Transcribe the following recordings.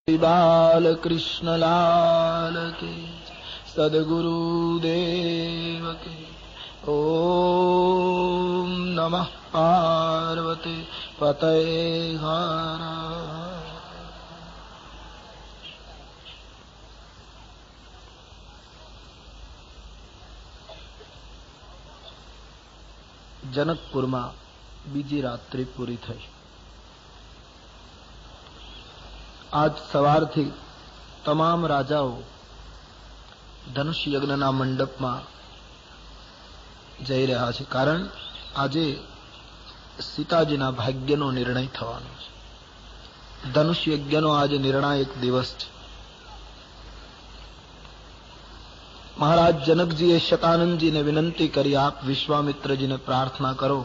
बाल कृष्ण लाल के सद्गुरुदेव के ओम नमः पार्वती पतये हर। जनकपुરમાં બીજી રાત્રિ પૂરી થઈ. આજ સવારથી તમામ રાજાઓ ધનુષ યજ્ઞના મંડપમાં જઈ રહ્યા છે, કારણ આજે સીતાજીના ભાગ્યનો નિર્ણય થવાનો છે. ધનુષ યજ્ઞનો આજે નિર્ણાયક દિવસ છે. મહારાજ જનકજીએ શતાનંદજીને વિનંતી કરી, આપ વિશ્વામિત્રજીને પ્રાર્થના કરો,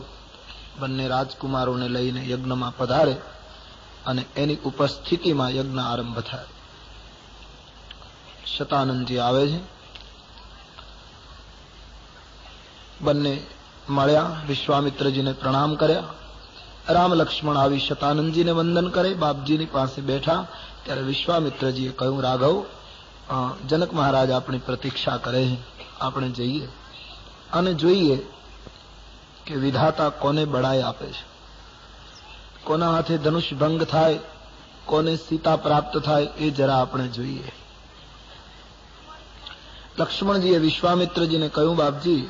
બંને રાજકુમારોને લઈને યજ્ઞમાં પધારે અને એની ઉપસ્થિતિમાં યજ્ઞ આરંભ થાય. શતાનંદજી આવે છે. બંને મળ્યા, વિશ્વામિત્રજીને પ્રણામ કર્યા. રામ લક્ષ્મણ આવી શતાનંદજીને વંદન કરે, બાપજીની પાસે બેઠા. ત્યારે વિશ્વામિત્રજીએ કહ્યું, રાઘવ, જનક મહારાજ આપણી પ્રતીક્ષા કરે છે, આપણે જઈએ અને જોઈએ કે વિધાતા કોને બળાઈ આપે છે, કોના હાથે ધનુષ ભંગ થાય, કોને સીતા પ્રાપ્ત થાય, એ જરા આપણે જોઈએ. લક્ષ્મણજીએ વિશ્વામિત્રજીને કહ્યું, બાપજી,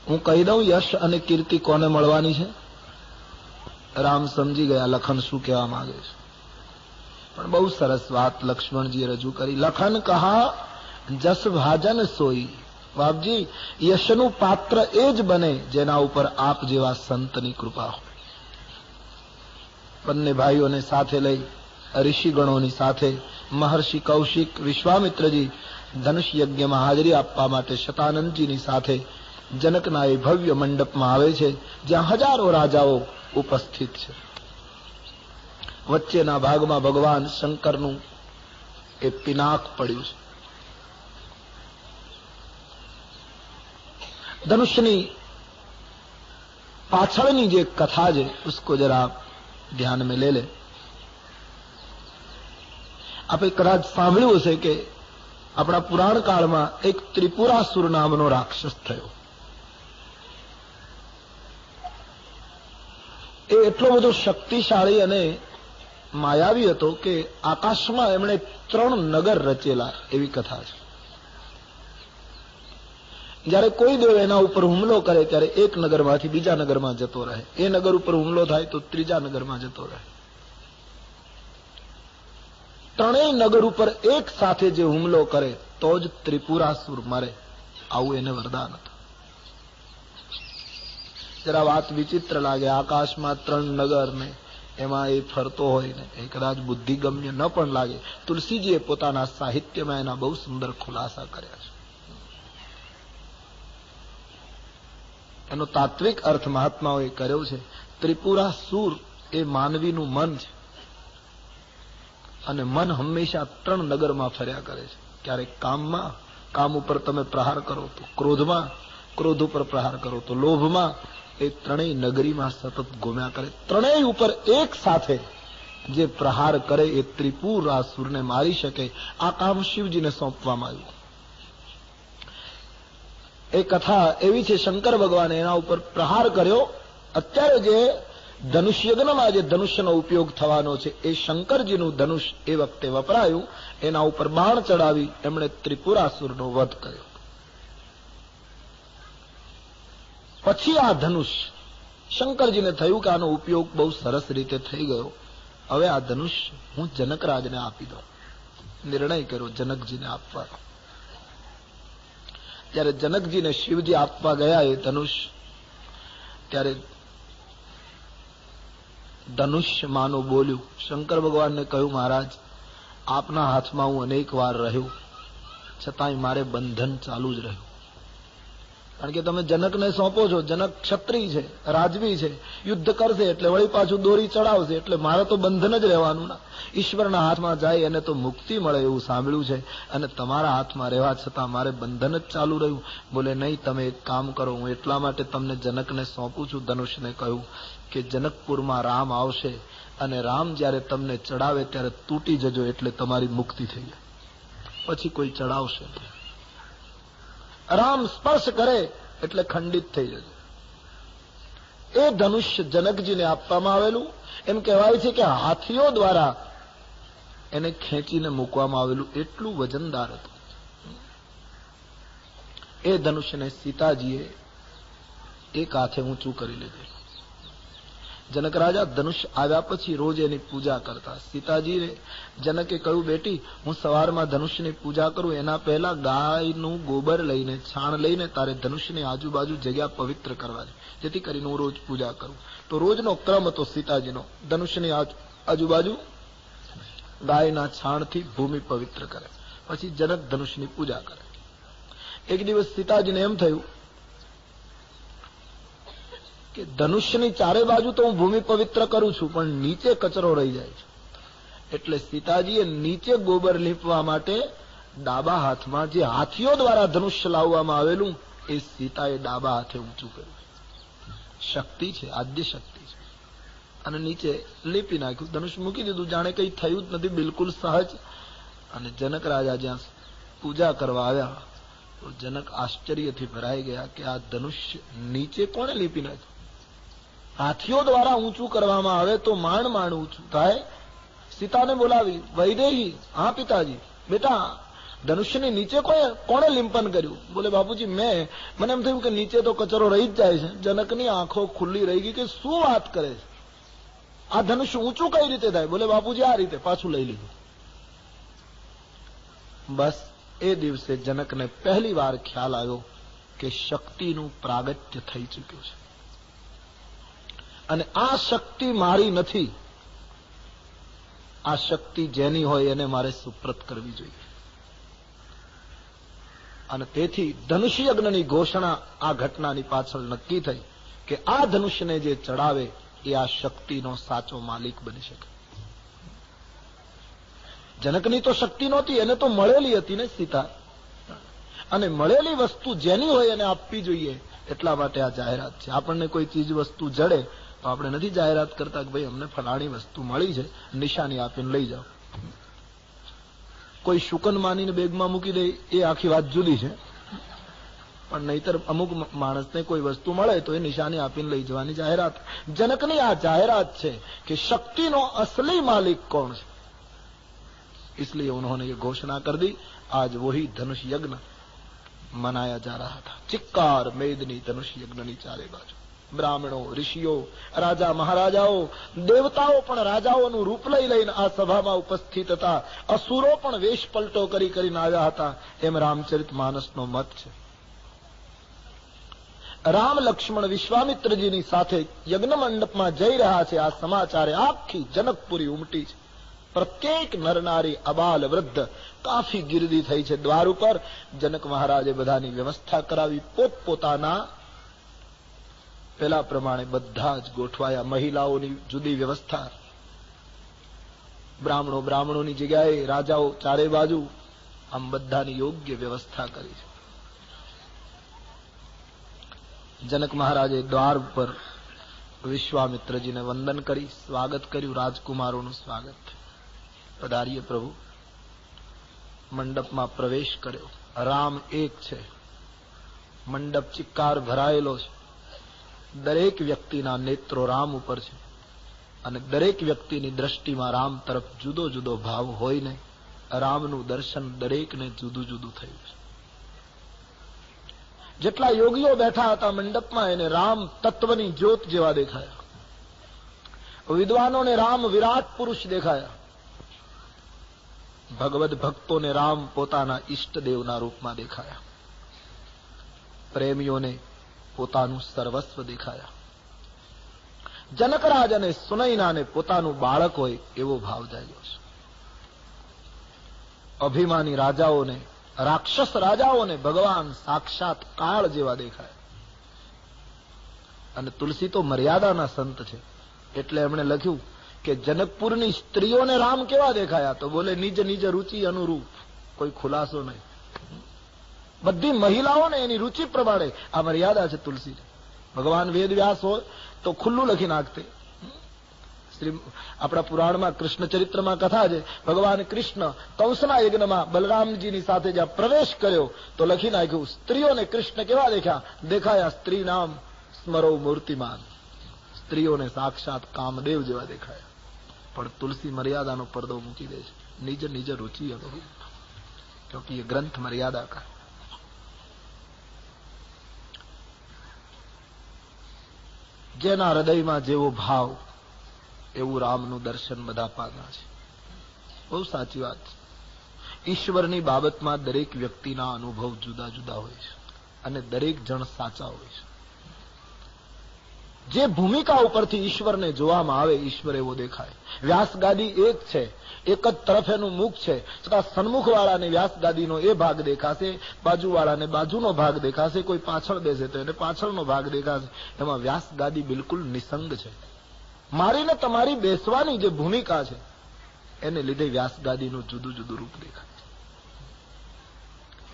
હું કહી દઉં યશ અને કીર્તિ કોને મળવાની છે? રામ સમજી ગયા લખન શું કહેવા માંગે છે. પણ બહુ સરસ વાત લક્ષ્મણજીએ રજૂ કરી. લખન કહા જસ ભાજન સોઈ. બાપજી, યશનું પાત્ર એ જ બને જેના ઉપર આપ જેવા સંતની કૃપા હોય. બંને ભાઈઓને સાથે લઈ ઋષિગણોની સાથે મહર્ષિ કૌશિક, વિશ્વામિત્રજી ધનુષ યજ્ઞમાં હાજરી આપવા માટે શતાનંદજીની સાથે જનકના એ ભવ્ય મંડપમાં આવે છે, જ્યાં હજારો રાજાઓ ઉપસ્થિત છે. વચ્ચેના ભાગમાં ભગવાન શંકરનું એ પિનાક પડ્યું છે. धनुषनी पाछळनी जे कथा है उसको जरा ध्यान में ले ले. आप कदाच सांभळ्युं हशे के अपना पुराण काल में एक त्रिपुरासुर नामनो राक्षस थयो. ए एटलो बधो शक्तिशाળી અને માયાવી હતો કે આકાશમાં એમણે 3 નગર રચેલા એવી કથા છે. જ્યારે કોઈ દેવ એના ઉપર હુમલો કરે ત્યારે એક નગરમાંથી બીજા નગરમાં જતો રહે, એ નગર ઉપર હુમલો થાય તો ત્રીજા નગરમાં જતો રહે. ત્રણેય નગર ઉપર એક સાથે જે હુમલો કરે તો જ ત્રિપુરાસુર મરે, આવું એને વરદાન હતું. જરા વાત વિચિત્ર લાગે, આકાશમાં 3 નગર ને એમાં એ ફરતો હોય ને એ કદાચ બુદ્ધિગમ્ય ન પણ લાગે. તુલસીજીએ પોતાના સાહિત્યમાં એના બહુ સુંદર ખુલાસા કર્યા છે. એનો તાત્વિક અર્થ મહાત્માઓએ કર્યો છે. ત્રિપુરાસુર એ માનવીનું મન છે અને મન હંમેશા 3 નગરમાં ફર્યા કરે છે. ક્યારેક કામમાં, કામ ઉપર તમે પ્રહાર કરો તો ક્રોધમાં, ક્રોધ ઉપર પ્રહાર કરો તો લોભમાં, એ 3 નગરીમાં સતત ઘૂમ્યા કરે. 3 ઉપર એક સાથે જે પ્રહાર કરે એ ત્રિપુરાસુરને મારી શકે. આ કામ શિવજીને સોંપવામાં આવ્યું. એ કથા એવી છે, શંકર ભગવાને એના ઉપર પ્રહાર કર્યો. અત્યારે જે ધનુષ યજ્ઞમાં જે ધનુષ્યનો ઉપયોગ થવાનો છે એ શંકરજીનું ધનુષ એ વખતે વપરાયું. એના ઉપર બાણ ચડાવી એમણે ત્રિપુરાસુરનો વધ કર્યો. પછી આ ધનુષ શંકરજીને થયું કે આનો ઉપયોગ બહુ સરસ રીતે થઈ ગયો, હવે આ ધનુષ હું જનકરાજને આપી દઉં. નિર્ણય કર્યો જનકજીને આપવાનો. ત્યારે જનકજીને શિવજી આપવા ગયા એ ધનુષ, ત્યારે ધનુષ્ય માનો બોલ્યું. શંકર ભગવાનને કહ્યું, મહારાજ, આપના હાથમાં હું અનેક વાર રહ્યો, છતાંય મારે બંધન ચાલુ જ રહ્યું. કારણ કે તમે જનકને સોંપો છો, જનક ક્ષત્રિય છે, રાજવી છે, યુદ્ધ કરશે એટલે વળી પાછું દોરી ચડાવશે, એટલે મારે તો બંધન જ રહેવાનું ના. ઈશ્વરના હાથમાં જાય એને તો મુક્તિ મળે એવું સાંભળ્યું છે, અને તમારા હાથમાં રહેવા છતાં મારે બંધન જ ચાલુ રહ્યું. બોલે નહીં, તમે એક કામ કરો, હું એટલા માટે તમને જનકને સોંપું છું. ધનુષને કહ્યું કે જનકપુરમાં રામ આવશે, અને રામ જ્યારે તમને ચડાવે ત્યારે તૂટી જજો, એટલે તમારી મુક્તિ થઈ જાય, પછી કોઈ ચડાવશે નહીં. રામ સ્પર્શ કરે એટલે ખંડિત થઈ જશે. એ ધનુષ્ય જનકજીને આપવામાં આવેલું. એમ કહેવાય છે કે હાથીઓ દ્વારા એને ખેંચીને મૂકવામાં આવેલું, એટલું વજનદાર હતું. એ ધનુષ્યને સીતાજીએ એક હાથે ઊંચું કરી લીધેલું. જનક રાજા ધનુષ આવ્યા પછી રોજ એની પૂજા કરતા. સીતાજીને જનકે કહ્યું, બેટી, હું સવારમાં ધનુષની પૂજા કરું એના પહેલા ગાયનું ગોબર લઈને, છાણ લઈને તારે ધનુષની આજુબાજુ જગ્યા પવિત્ર કરવાની, જેથી કરીને હું રોજ પૂજા કરું. તો રોજનો ક્રમ હતો સીતાજીનો, ધનુષની આજુબાજુ ગાયના છાણથી ભૂમિ પવિત્ર કરે, પછી જનક ધનુષની પૂજા કરે. એક દિવસ સીતાજીને એમ થયું કે ધનુષ્યની ચારે બાજુ તો હું ભૂમિ પવિત્ર કરું છું, પણ નીચે કચરો રહી જાય છે. એટલે સીતાજીએ નીચે ગોબર લીપવા માટે ડાબા હાથમાં, જે હાથીઓ દ્વારા ધનુષ્ય લાવવામાં આવેલું, એ સીતાએ ડાબા હાથે ઊંચું કર્યું. શક્તિ છે, આદ્ય શક્તિ છે. અને નીચે લીપી નાખ્યું, ધનુષ મૂકી દીધું, જાણે કઈ થયું જ નથી, બિલકુલ સહજ. અને જનક રાજા જ્યાં પૂજા કરવા આવ્યા તો જનક આશ્ચર્યથી ભરાઈ ગયા કે આ ધનુષ્ય નીચે કોણે લીપી નાખ્યું? હાથીઓ દ્વારા ઊંચું કરવામાં આવે તો માંડ માંડ ઊંચું થાય. સીતાને બોલાવી, વૈદેહી, હા પિતાજી, બેટા ધનુષ્યની નીચે કોણે લિંપન કર્યું? બોલે, બાપુજી મને એમ થયું કે નીચે તો કચરો રહી જ જાય છે. જનકની આંખો ખુલ્લી રહી ગઈ કે શું વાત કરે છે, આ ધનુષ્ય ઊંચું કઈ રીતે થાય? બોલે, બાપુજી આ રીતે. પાછું લઈ લીધું. બસ એ દિવસે જનકને પહેલી વાર ખ્યાલ આવ્યો કે શક્તિનું પ્રાગટ્ય થઈ ચૂક્યું છે, અને આ શક્તિ મારી નથી, આ શક્તિ જેની હોય એને મારે સુપ્રત કરવી જોઈએ. અને તેથી ધનુષ્ય યજ્ઞની ઘોષણા આ ઘટનાની પાછળ નક્કી થઈ કે આ ધનુષ્યને જે ચડાવે એ આ શક્તિનો સાચો માલિક બની શકે. જનકની તો શક્તિ નહોતી, એને તો મળેલી હતી ને સીતા, અને મળેલી વસ્તુ જેની હોય એને આપવી જોઈએ. એટલા માટે આ જાહેરાત છે. આપણને કોઈ ચીજ વસ્તુ જડે તો આપણે નથી જાહેરાત કરતા કે ભાઈ અમને ફલાણી વસ્તુ મળી છે, નિશાની આપીને લઈ જાઓ. કોઈ શુકન માનીને બેગમાં મૂકી દે એ આખી વાત જુદી છે, પણ નહીતર અમુક માણસને કોઈ વસ્તુ મળે તો એ નિશાની આપીને લઈ જવાની જાહેરાત. જનકની આ જાહેરાત છે કે શક્તિનો असली मालिक कौन है, इसलिए उन्होंने ये घोषणा कर दी. आज वही धनुष यज्ञ मनाया जा रहा था. चिक्कार मेदनी धनुष यज्ञની ચારે બાજુ બ્રાહ્મણો, ઋષિઓ, રાજા મહારાજાઓ, દેવતાઓ પણ રાજાઓનું રૂપ લઈ લઈને આ સભામાં ઉપસ્થિત હતા. અસુરો પણ વેશ પલટો કરીને આવ્યા હતા, એમ રામચરિત માનસનો મત છે. રામ લક્ષ્મણ વિશ્વામિત્રજીની સાથે યજ્ઞ મંડપમાં જઈ રહ્યા છે. આ સમાચારે આખી જનકપુરી ઉમટી છે. પ્રત્યેક નરનારી, અબાલ, વૃદ્ધ કાફી ગીરદી થઈ છે દ્વાર ઉપર. જનક મહારાજે બધાની વ્યવસ્થા કરાવી. પોતપોતાના પેલા પ્રમાણે બધા જ ગોઠવાયા. મહિલાઓની જુદી વ્યવસ્થા, બ્રાહ્મણોની જગ્યાએ રાજાઓ ચારે બાજુ, આમ બધાની યોગ્ય વ્યવસ્થા કરી છે. જનક મહારાજે દ્વાર ઉપર વિશ્વામિત્રજીને વંદન કરી સ્વાગત કર્યું. રાજકુમારોનું સ્વાગત. પધારીએ પ્રભુ. મંડપમાં પ્રવેશ કર્યો. રામ એક છે. મંડપ ચિક્કાર ભરાયેલો છે. દરેક વ્યક્તિના નેત્રો રામ ઉપર છે, અને દરેક વ્યક્તિની દ્રષ્ટિમાં રામ તરફ જુદો જુદો ભાવ હોય ને રામનું દર્શન દરેકને જુદું જુદું થયું છે. જેટલા યોગીઓ બેઠા હતા મંડપમાં એને રામ તત્વની જ્યોત જેવા દેખાયા. વિદ્વાનોને રામ વિરાટ પુરુષ દેખાયા. ભગવદ ભક્તોને રામ પોતાના ઈષ્ટદેવના રૂપમાં દેખાયા. પ્રેમીઓને પોતાનું સર્વસ્વ દેખાયા. જનકરાજ અને સુનૈનાને પોતાનું બાળક હોય એવો ભાવ જાગ્યો છે. અભિમાની રાજાઓને રાક્ષસ રાજાઓને ભગવાન સાક્ષાત કાળ જેવા દેખાય. અને તુલસી તો મર્યાદાના સંત છે, એટલે એમણે લખ્યું કે જનકપુરની સ્ત્રીઓને રામ કેવા દેખાયા? તો બોલે નિજ નિજ રુચિ અનુરૂપ, કોઈ ખુલાસો નહીં. બધી મહિલાઓને એની રુચિ પ્રમાણે આ મર્યાદા છે તુલસી. ભગવાન વેદ વ્યાસ હોય તો ખુલ્લું લખી નાખતે. આપણા પુરાણમાં કૃષ્ણ ચરિત્રમાં કથા છે, ભગવાન કૃષ્ણ કંસના યજ્ઞમાં બલરામજીની સાથે જ્યાં પ્રવેશ કર્યો તો લખી નાખ્યું, સ્ત્રીઓને કૃષ્ણ કેવા દેખાયા? સ્ત્રી નામ સ્મરો મૂર્તિમાન. સ્ત્રીઓને સાક્ષાત કામદેવ જેવા દેખાયા. પણ તુલસી મર્યાદાનો પડદો મૂકી દે છે, નિજ નિજ રુચિ અનુરૂપ, ક્યોંકि ये ग्रंथ मर्यादा का. જેના હૃદયમાં જેવો ભાવ એવું રામનું દર્શન બધા પામ્યા છે. બહુ સાચી વાત છે. ઈશ્વરની બાબતમાં દરેક વ્યક્તિના અનુભવ જુદા જુદા હોય છે અને દરેક જણ સાચા હોય છે. જે ભૂમિકા ઉપરથી ઈશ્વરને જોવામાં આવે, ઈશ્વર એવો દેખાય. વ્યાસગાદી એક છે, એક જ તરફ એનું મુખ છે, છતાં સન્મુખવાળાને વ્યાસગાદીનો એ ભાગ દેખાશે, બાજુવાળાને બાજુનો ભાગ દેખાશે, કોઈ પાછળ બેસે તો એને પાછળનો ભાગ દેખાશે. એમાં વ્યાસગાદી બિલકુલ નિસંગ છે. મારીને તમારી બેસવાની જે ભૂમિકા છે એને લીધે વ્યાસગાદીનું જુદું જુદું રૂપ દેખાય.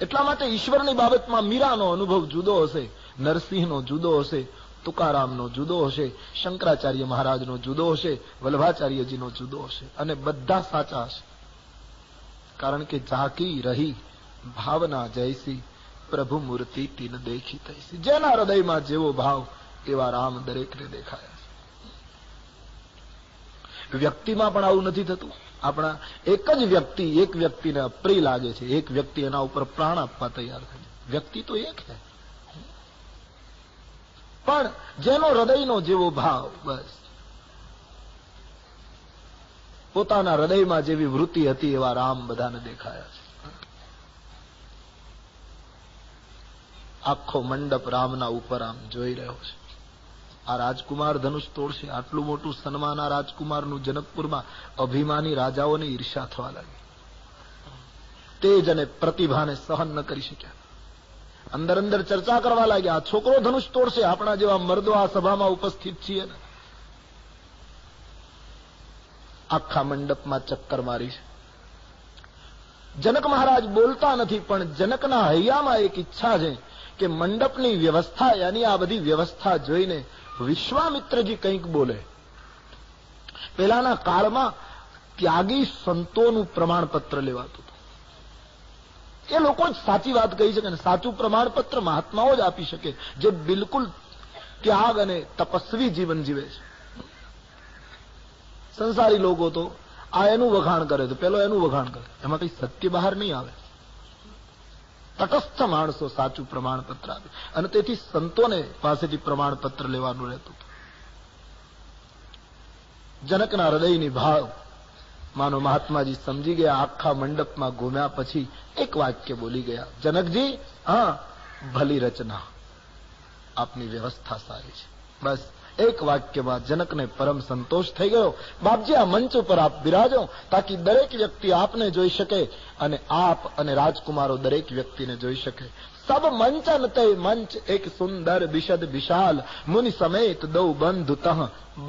એટલા માટે ઈશ્વરની બાબતમાં મીરાનો અનુભવ જુદો હશે, નરસિંહનો જુદો હશે, તુકારામનો જુદો હશે, શંકરાચાર્ય મહારાજનો જુદો હશે, વલ્લભાચાર્યજીનો જુદો હશે, અને બધા સાચા હશે. કારણ કે ઝાંકી રહી ભાવના જૈસી, પ્રભુ મૂર્તિ તીન દેખી તૈસી. જેના હૃદયમાં જેવો ભાવ એવા રામ દરેકને દેખાયા. વ્યક્તિમાં પણ આવું નથી થતું. આપણા એક જ વ્યક્તિ એક વ્યક્તિને અપ્રિય લાગે છે, એક વ્યક્તિ એના ઉપર પ્રાણ આપવા તૈયાર થાય. વ્યક્તિ તો એક છે, પણ જેનો હૃદયનો જેવો ભાવ, બસ પોતાના હૃદયમાં જેવી વૃત્તિ હતી એવા રામ બધાને દેખાયા છે. આખો મંડપ રામના ઉપર આમ જોઈ રહ્યો છે. આ રાજકુમાર ધનુષ તોડશે, આટલું મોટું સન્માન આ રાજકુમારનું જનકપુરમાં અભિમાની રાજાઓને ઈર્ષા થવા લાગી. તેજ અને પ્રતિભાને સહન ન કરી શક્યા. અંદર અંદર ચર્ચા કરવા લાગ્યા, આ છોકરો ધનુષ તોડશે, આપણા જેવા મર્દો આ સભામાં ઉપસ્થિત છીએ ને. આખા મંડપમાં ચક્કર મારી છે. જનક મહારાજ બોલતા નથી, પણ જનકના હૈયામાં એક ઈચ્છા છે કે મંડપની વ્યવસ્થા, યાની આ બધી વ્યવસ્થા જોઈને વિશ્વામિત્રજી કંઈક બોલે. પેલાના કાળમાં ત્યાગી સંતોનું પ્રમાણપત્ર લેવાતું હતું. એ લોકો જ સાચી વાત કહી શકે ને સાચું પ્રમાણપત્ર મહાત્માઓ જ આપી શકે, જે બિલકુલ ત્યાગ અને તપસ્વી જીવન જીવે છે. સંસારી લોકો તો આ એનું વખાણ કરે તો પેલો એનું વખાણ કરે, એમાં કઈ સત્ય બહાર નહીં આવે. તટસ્થ માણસો સાચું પ્રમાણપત્ર આપે, અને તેથી સંતોને પાસેથી પ્રમાણપત્ર લેવાનું રહેતું. જનકના હૃદયની ભાવ માનો મહાત્માજી સમજી ગયા. આખા મંડપમાં ઘૂમ્યા પછી એક વાક્ય બોલી ગયા, જનકજી, હા ભલી રચના, આપની વ્યવસ્થા સારી છે. બસ એક વાક્યમાં જનકને પરમ સંતોષ થઈ ગયો. બાપજી, આ મંચ ઉપર આપ બિરાજો, તાકી દરેક વ્યક્તિ આપને જોઈ શકે અને આપ અને રાજકુમારો દરેક વ્યક્તિને જોઈ શકે. સબ મંચન તે મંચ એક સુંદર બિશદ વિશાલ, મુનિ સમેત દૌ બંધુ તહ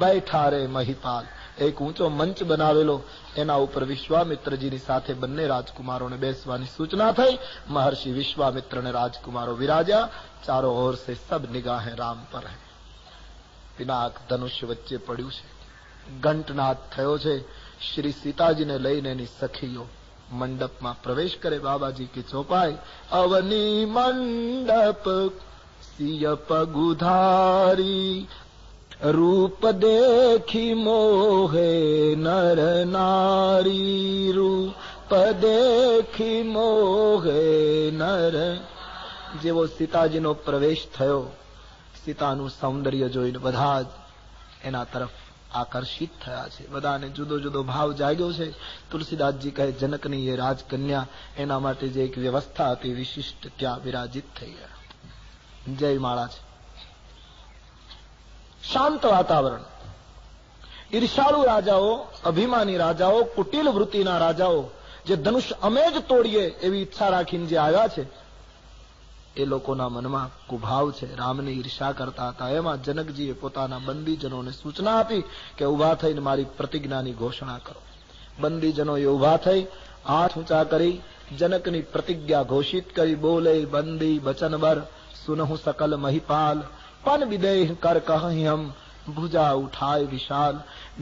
બેઠા રે મહિપાલ. એક ઊંચો મંચ બનાવેલો, એના ઉપર વિશ્વામિત્રજીની સાથે બંને રાજકુમારોને બેસવાની સૂચના થઈ. મહર્ષિ વિશ્વામિત્ર અને રાજકુમારો વિરાજ્યા. ચારો ઓર સે સબ નિગાહે રામ પર હૈ. પિનાક ધનુષ્ય વચ્ચે પડ્યું છે, ઘંટનાદ થયો છે. શ્રી સીતાજીને લઈને એની સખીઓ મંડપમાં પ્રવેશ કરે. બાબાજી की ચોપાઈ, અવની મંડપ સિય પગુધારી, રૂપ દેખી મોહે નર નારી, રૂપ દેખી મોહે નર. જેવો સીતાજીનો પ્રવેશ થયો, સીતાનું સૌંદર્ય જોઈને બધા જ એના તરફ આકર્ષિત થયા છે. બધાને જુદો જુદો ભાવ જાગ્યો છે. તુલસીદાસજી કહે, જનકની એ રાજકન્યા, એના માટે જે એક વ્યવસ્થા હતી વિશિષ્ટ, ત્યાં વિરાજિત થઈ ગયા. જય માળા છે. શાંત વાતાવરણ. ઈર્ષાળુ રાજાઓ, અભિમાની રાજાઓ, કુટિલ વૃત્તિના રાજાઓ જે ધનુષ અમે જ તોડીએ એવી ઈચ્છા રાખીને જે આવ્યા છે એ લોકોના મનમાં કુભાવ છે, રામની ઈર્ષા કરતા હતા. એમાં જનકજીએ પોતાના બંદીજનોને સૂચના આપી કે ઉભા થઈને મારી પ્રતિજ્ઞાની ઘોષણા કરો. બંદીજનોએ ઉભા થઈ હાથ ઊંચા કરી જનકની પ્રતિજ્ઞા ઘોષિત કરી. બોલે બંદી બચનબર સુનહુ સકલ મહિપાલ પન વિદેહ કર કહ્યમ ભુજા ઉઠાય વિશાલ.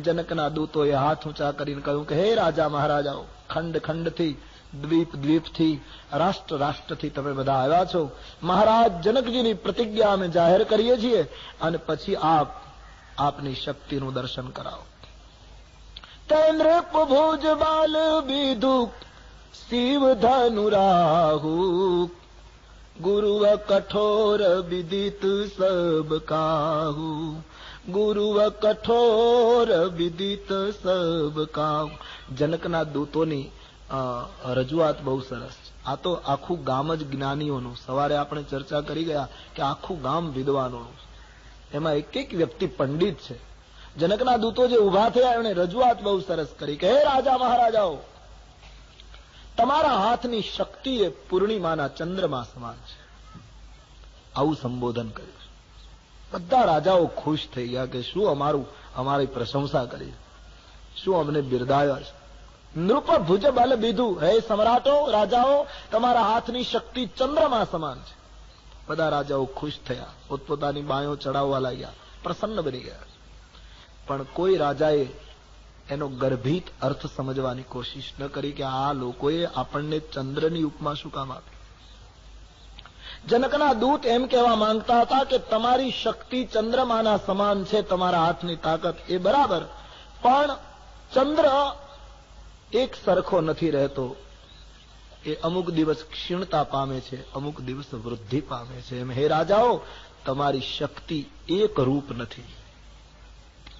જનકના દૂતોએ હાથ ઊંચા કરીને કહ્યું કે હે રાજા મહારાજાઓ, ખંડ ખંડથી, દ્વીપ દ્વીપથી, રાષ્ટ્ર રાષ્ટ્રથી તમે બધા આવ્યા છો. મહારાજ જનકજીની પ્રતિજ્ઞા અમે જાહેર કરીએ છીએ અને પછી આપની શક્તિનું દર્શન કરાવો. તેન્દ્ર ભુજ બાલ બીધુક શિવ ધનુ રાહુ ગુરુવ કઠોર વિદિત સબ કાહુ. ગુરુવ કઠોર વિદિત સબ કાહુ. જનકના દૂતોની રજૂઆત બહુ સરસ છે. આ તો આખું ગામ જ જ્ઞાનીઓનું, સવારે આપણે ચર્ચા કરી ગયા કે આખું ગામ વિદ્વાનોનું, એમાં એક એક વ્યક્તિ પંડિત છે. જનકના દૂતો જે ઉભા થયા એમણે રજૂઆત બહુ સરસ કરી કે હે રાજા મહારાજાઓ, તમારા હાથની શક્તિ એ પૂર્ણિમાના ચંદ્રમા સમાન છે. આવું સંબોધન કર્યું. બધા રાજાઓ ખુશ થઈ ગયા કે શું અમારી પ્રશંસા કરી, શું અમને બિરદાવ્યા છે. નૃપ ભુજ બલ બીધું, હે સમ્રાટો, રાજાઓ, તમારા હાથની શક્તિ ચંદ્રમા સમાન છે. બધા રાજાઓ ખુશ થયા, પોતપોતાની બાયો ચડાવવા લાગ્યા, પ્રસન્ન બની ગયા. પણ કોઈ રાજાએ એનો ગર્ભિત અર્થ સમજવાની કોશિશ ન કરી કે આ લોકોએ આપણને ચંદ્રની ઉપમા શું કામ આપી. જનકના દૂત એમ કહેવા માંગતા હતા કે તમારી શક્તિ ચંદ્રમાના સમાન છે, તમારા હાથની તાકાત એ બરાબર, પણ ચંદ્ર એક સરખો નથી રહેતો. એ અમુક દિવસ ક્ષીણતા પામે છે, અમુક દિવસ વૃદ્ધિ પામે છે. એમ હે રાજાઓ, તમારી શક્તિ એક રૂપ નથી,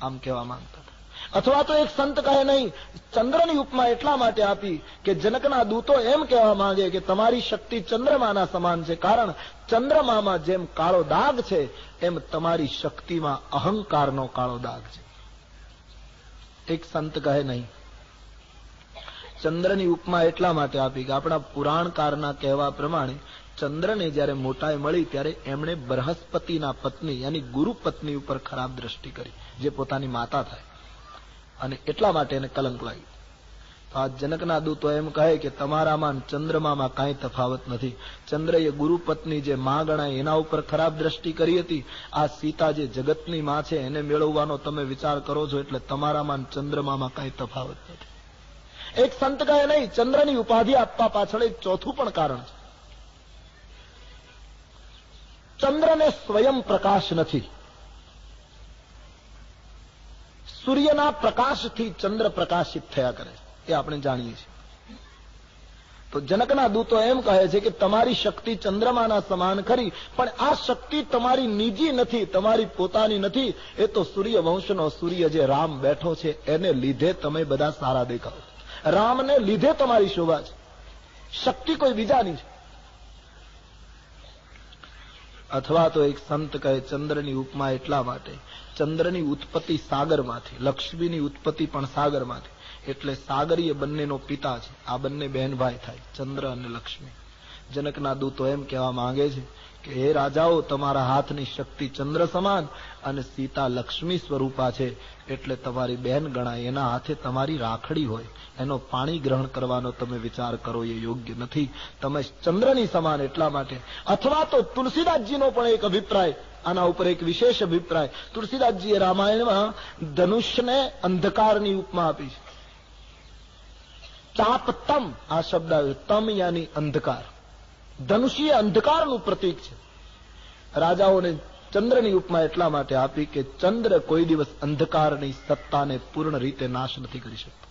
આમ કહેવા માંગતા હતા. અથવા તો એક સંત કહે નહીં, ચંદ્રની ઉપમા એટલા માટે આપી કે જનકના દૂતો એમ કહેવા માંગે કે તમારી શક્તિ ચંદ્રમાના સમાન છે, કારણ ચંદ્રમામાં જેમ કાળો દાગ છે એમ તમારી શક્તિમાં અહંકારનો કાળો દાગ છે. એક સંત કહે નહીં, ચંદ્રની ઉપમા એટલા માટે આપી કે આપણા પુરાણકારના કહેવા પ્રમાણે ચંદ્રને જ્યારે મોટાઈ મળી ત્યારે એમણે બૃહસ્પતિના પત્ની યાની ગુરુ પત્ની ઉપર ખરાબ દ્રષ્ટિ કરી, જે પોતાની માતા થાય, અને એટલા માટે એને કલંક લાગ્યું. તો આ જનકના દૂતો એમ કહે કે તમારામાં ચંદ્રમામાં કાંઈ તફાવત નથી. ચંદ્રએ ગુરુ પત્ની જે માં ગણાય એના ઉપર ખરાબ દ્રષ્ટિ કરી હતી. આ સીતા જે જગતની માં છે એને મેળવવાનો તમે વિચાર કરો છો, એટલે તમારામાં ચંદ્રમામાં કાંઈ તફાવત નથી. એક સંત કહે નહીં, ચંદ્રની ઉપાધિ આપવા પાછળ એક ચોથું પણ કારણ છે. ચંદ્રને સ્વયં પ્રકાશ નથી, સૂર્યના પ્રકાશથી ચંદ્ર પ્રકાશિત થયા કરે, એ આપણે જાણીએ છીએ. તો જનકના દૂતો એમ કહે છે કે તમારી શક્તિ ચંદ્રમાના સમાન ખરી, પણ આ શક્તિ તમારી નિજી નથી, તમારી પોતાની નથી. એ તો સૂર્યવંશનો સૂર્ય જે રામ બેઠો છે એને લીધે તમે બધા સારા દેખાવ, રામને લીધે તમારી શોભા છે, શક્તિ કોઈ બીજાની છે. અથવા તો એક સંત કહે ચંદ્રની ઉપમા એટલા માટે, ચંદ્રની ઉત્પત્તિ સાગરમાંથી, લક્ષ્મીની ઉત્પત્તિ પણ સાગરમાંથી, એટલે સાગરીય બંનેનો પિતા છે. આ બંને બહેન ભાઈ થાય, ચંદ્ર અને લક્ષ્મી. જનકના દૂતો એમ કહેવા માંગે છે કે હે રાજાઓ, તમારા હાથની શક્તિ ચંદ્ર સમાન અને સીતા લક્ષ્મી સ્વરૂપા છે, એટલે તમારી બહેન ગણાય, એના હાથે તમારી રાખડી હોય, એનો પાણી ગ્રહણ કરવાનો તમે વિચાર કરો, એ યોગ્ય નથી. તમે ચંદ્રની સમાન એટલા માટે. અથવા તો તુલસીદાસજીનો પણ એક અભિપ્રાય, આના ઉપર એક વિશેષ અભિપ્રાય. તુલસીદાસજીએ રામાયણમાં ધનુષને અંધકારની ઉપમા આપી છે. ચાપ તમ, આ શબ્દ આવ્યો, તમ યાની અંધકાર. ધનુષી અંધકારનું પ્રતીક છે. રાજાઓને ચંદ્રની ઉપમા એટલા માટે આપી કે ચંદ્ર કોઈ દિવસ અંધકારની સત્તાને પૂર્ણ રીતે નાશ નથી કરી શકતો.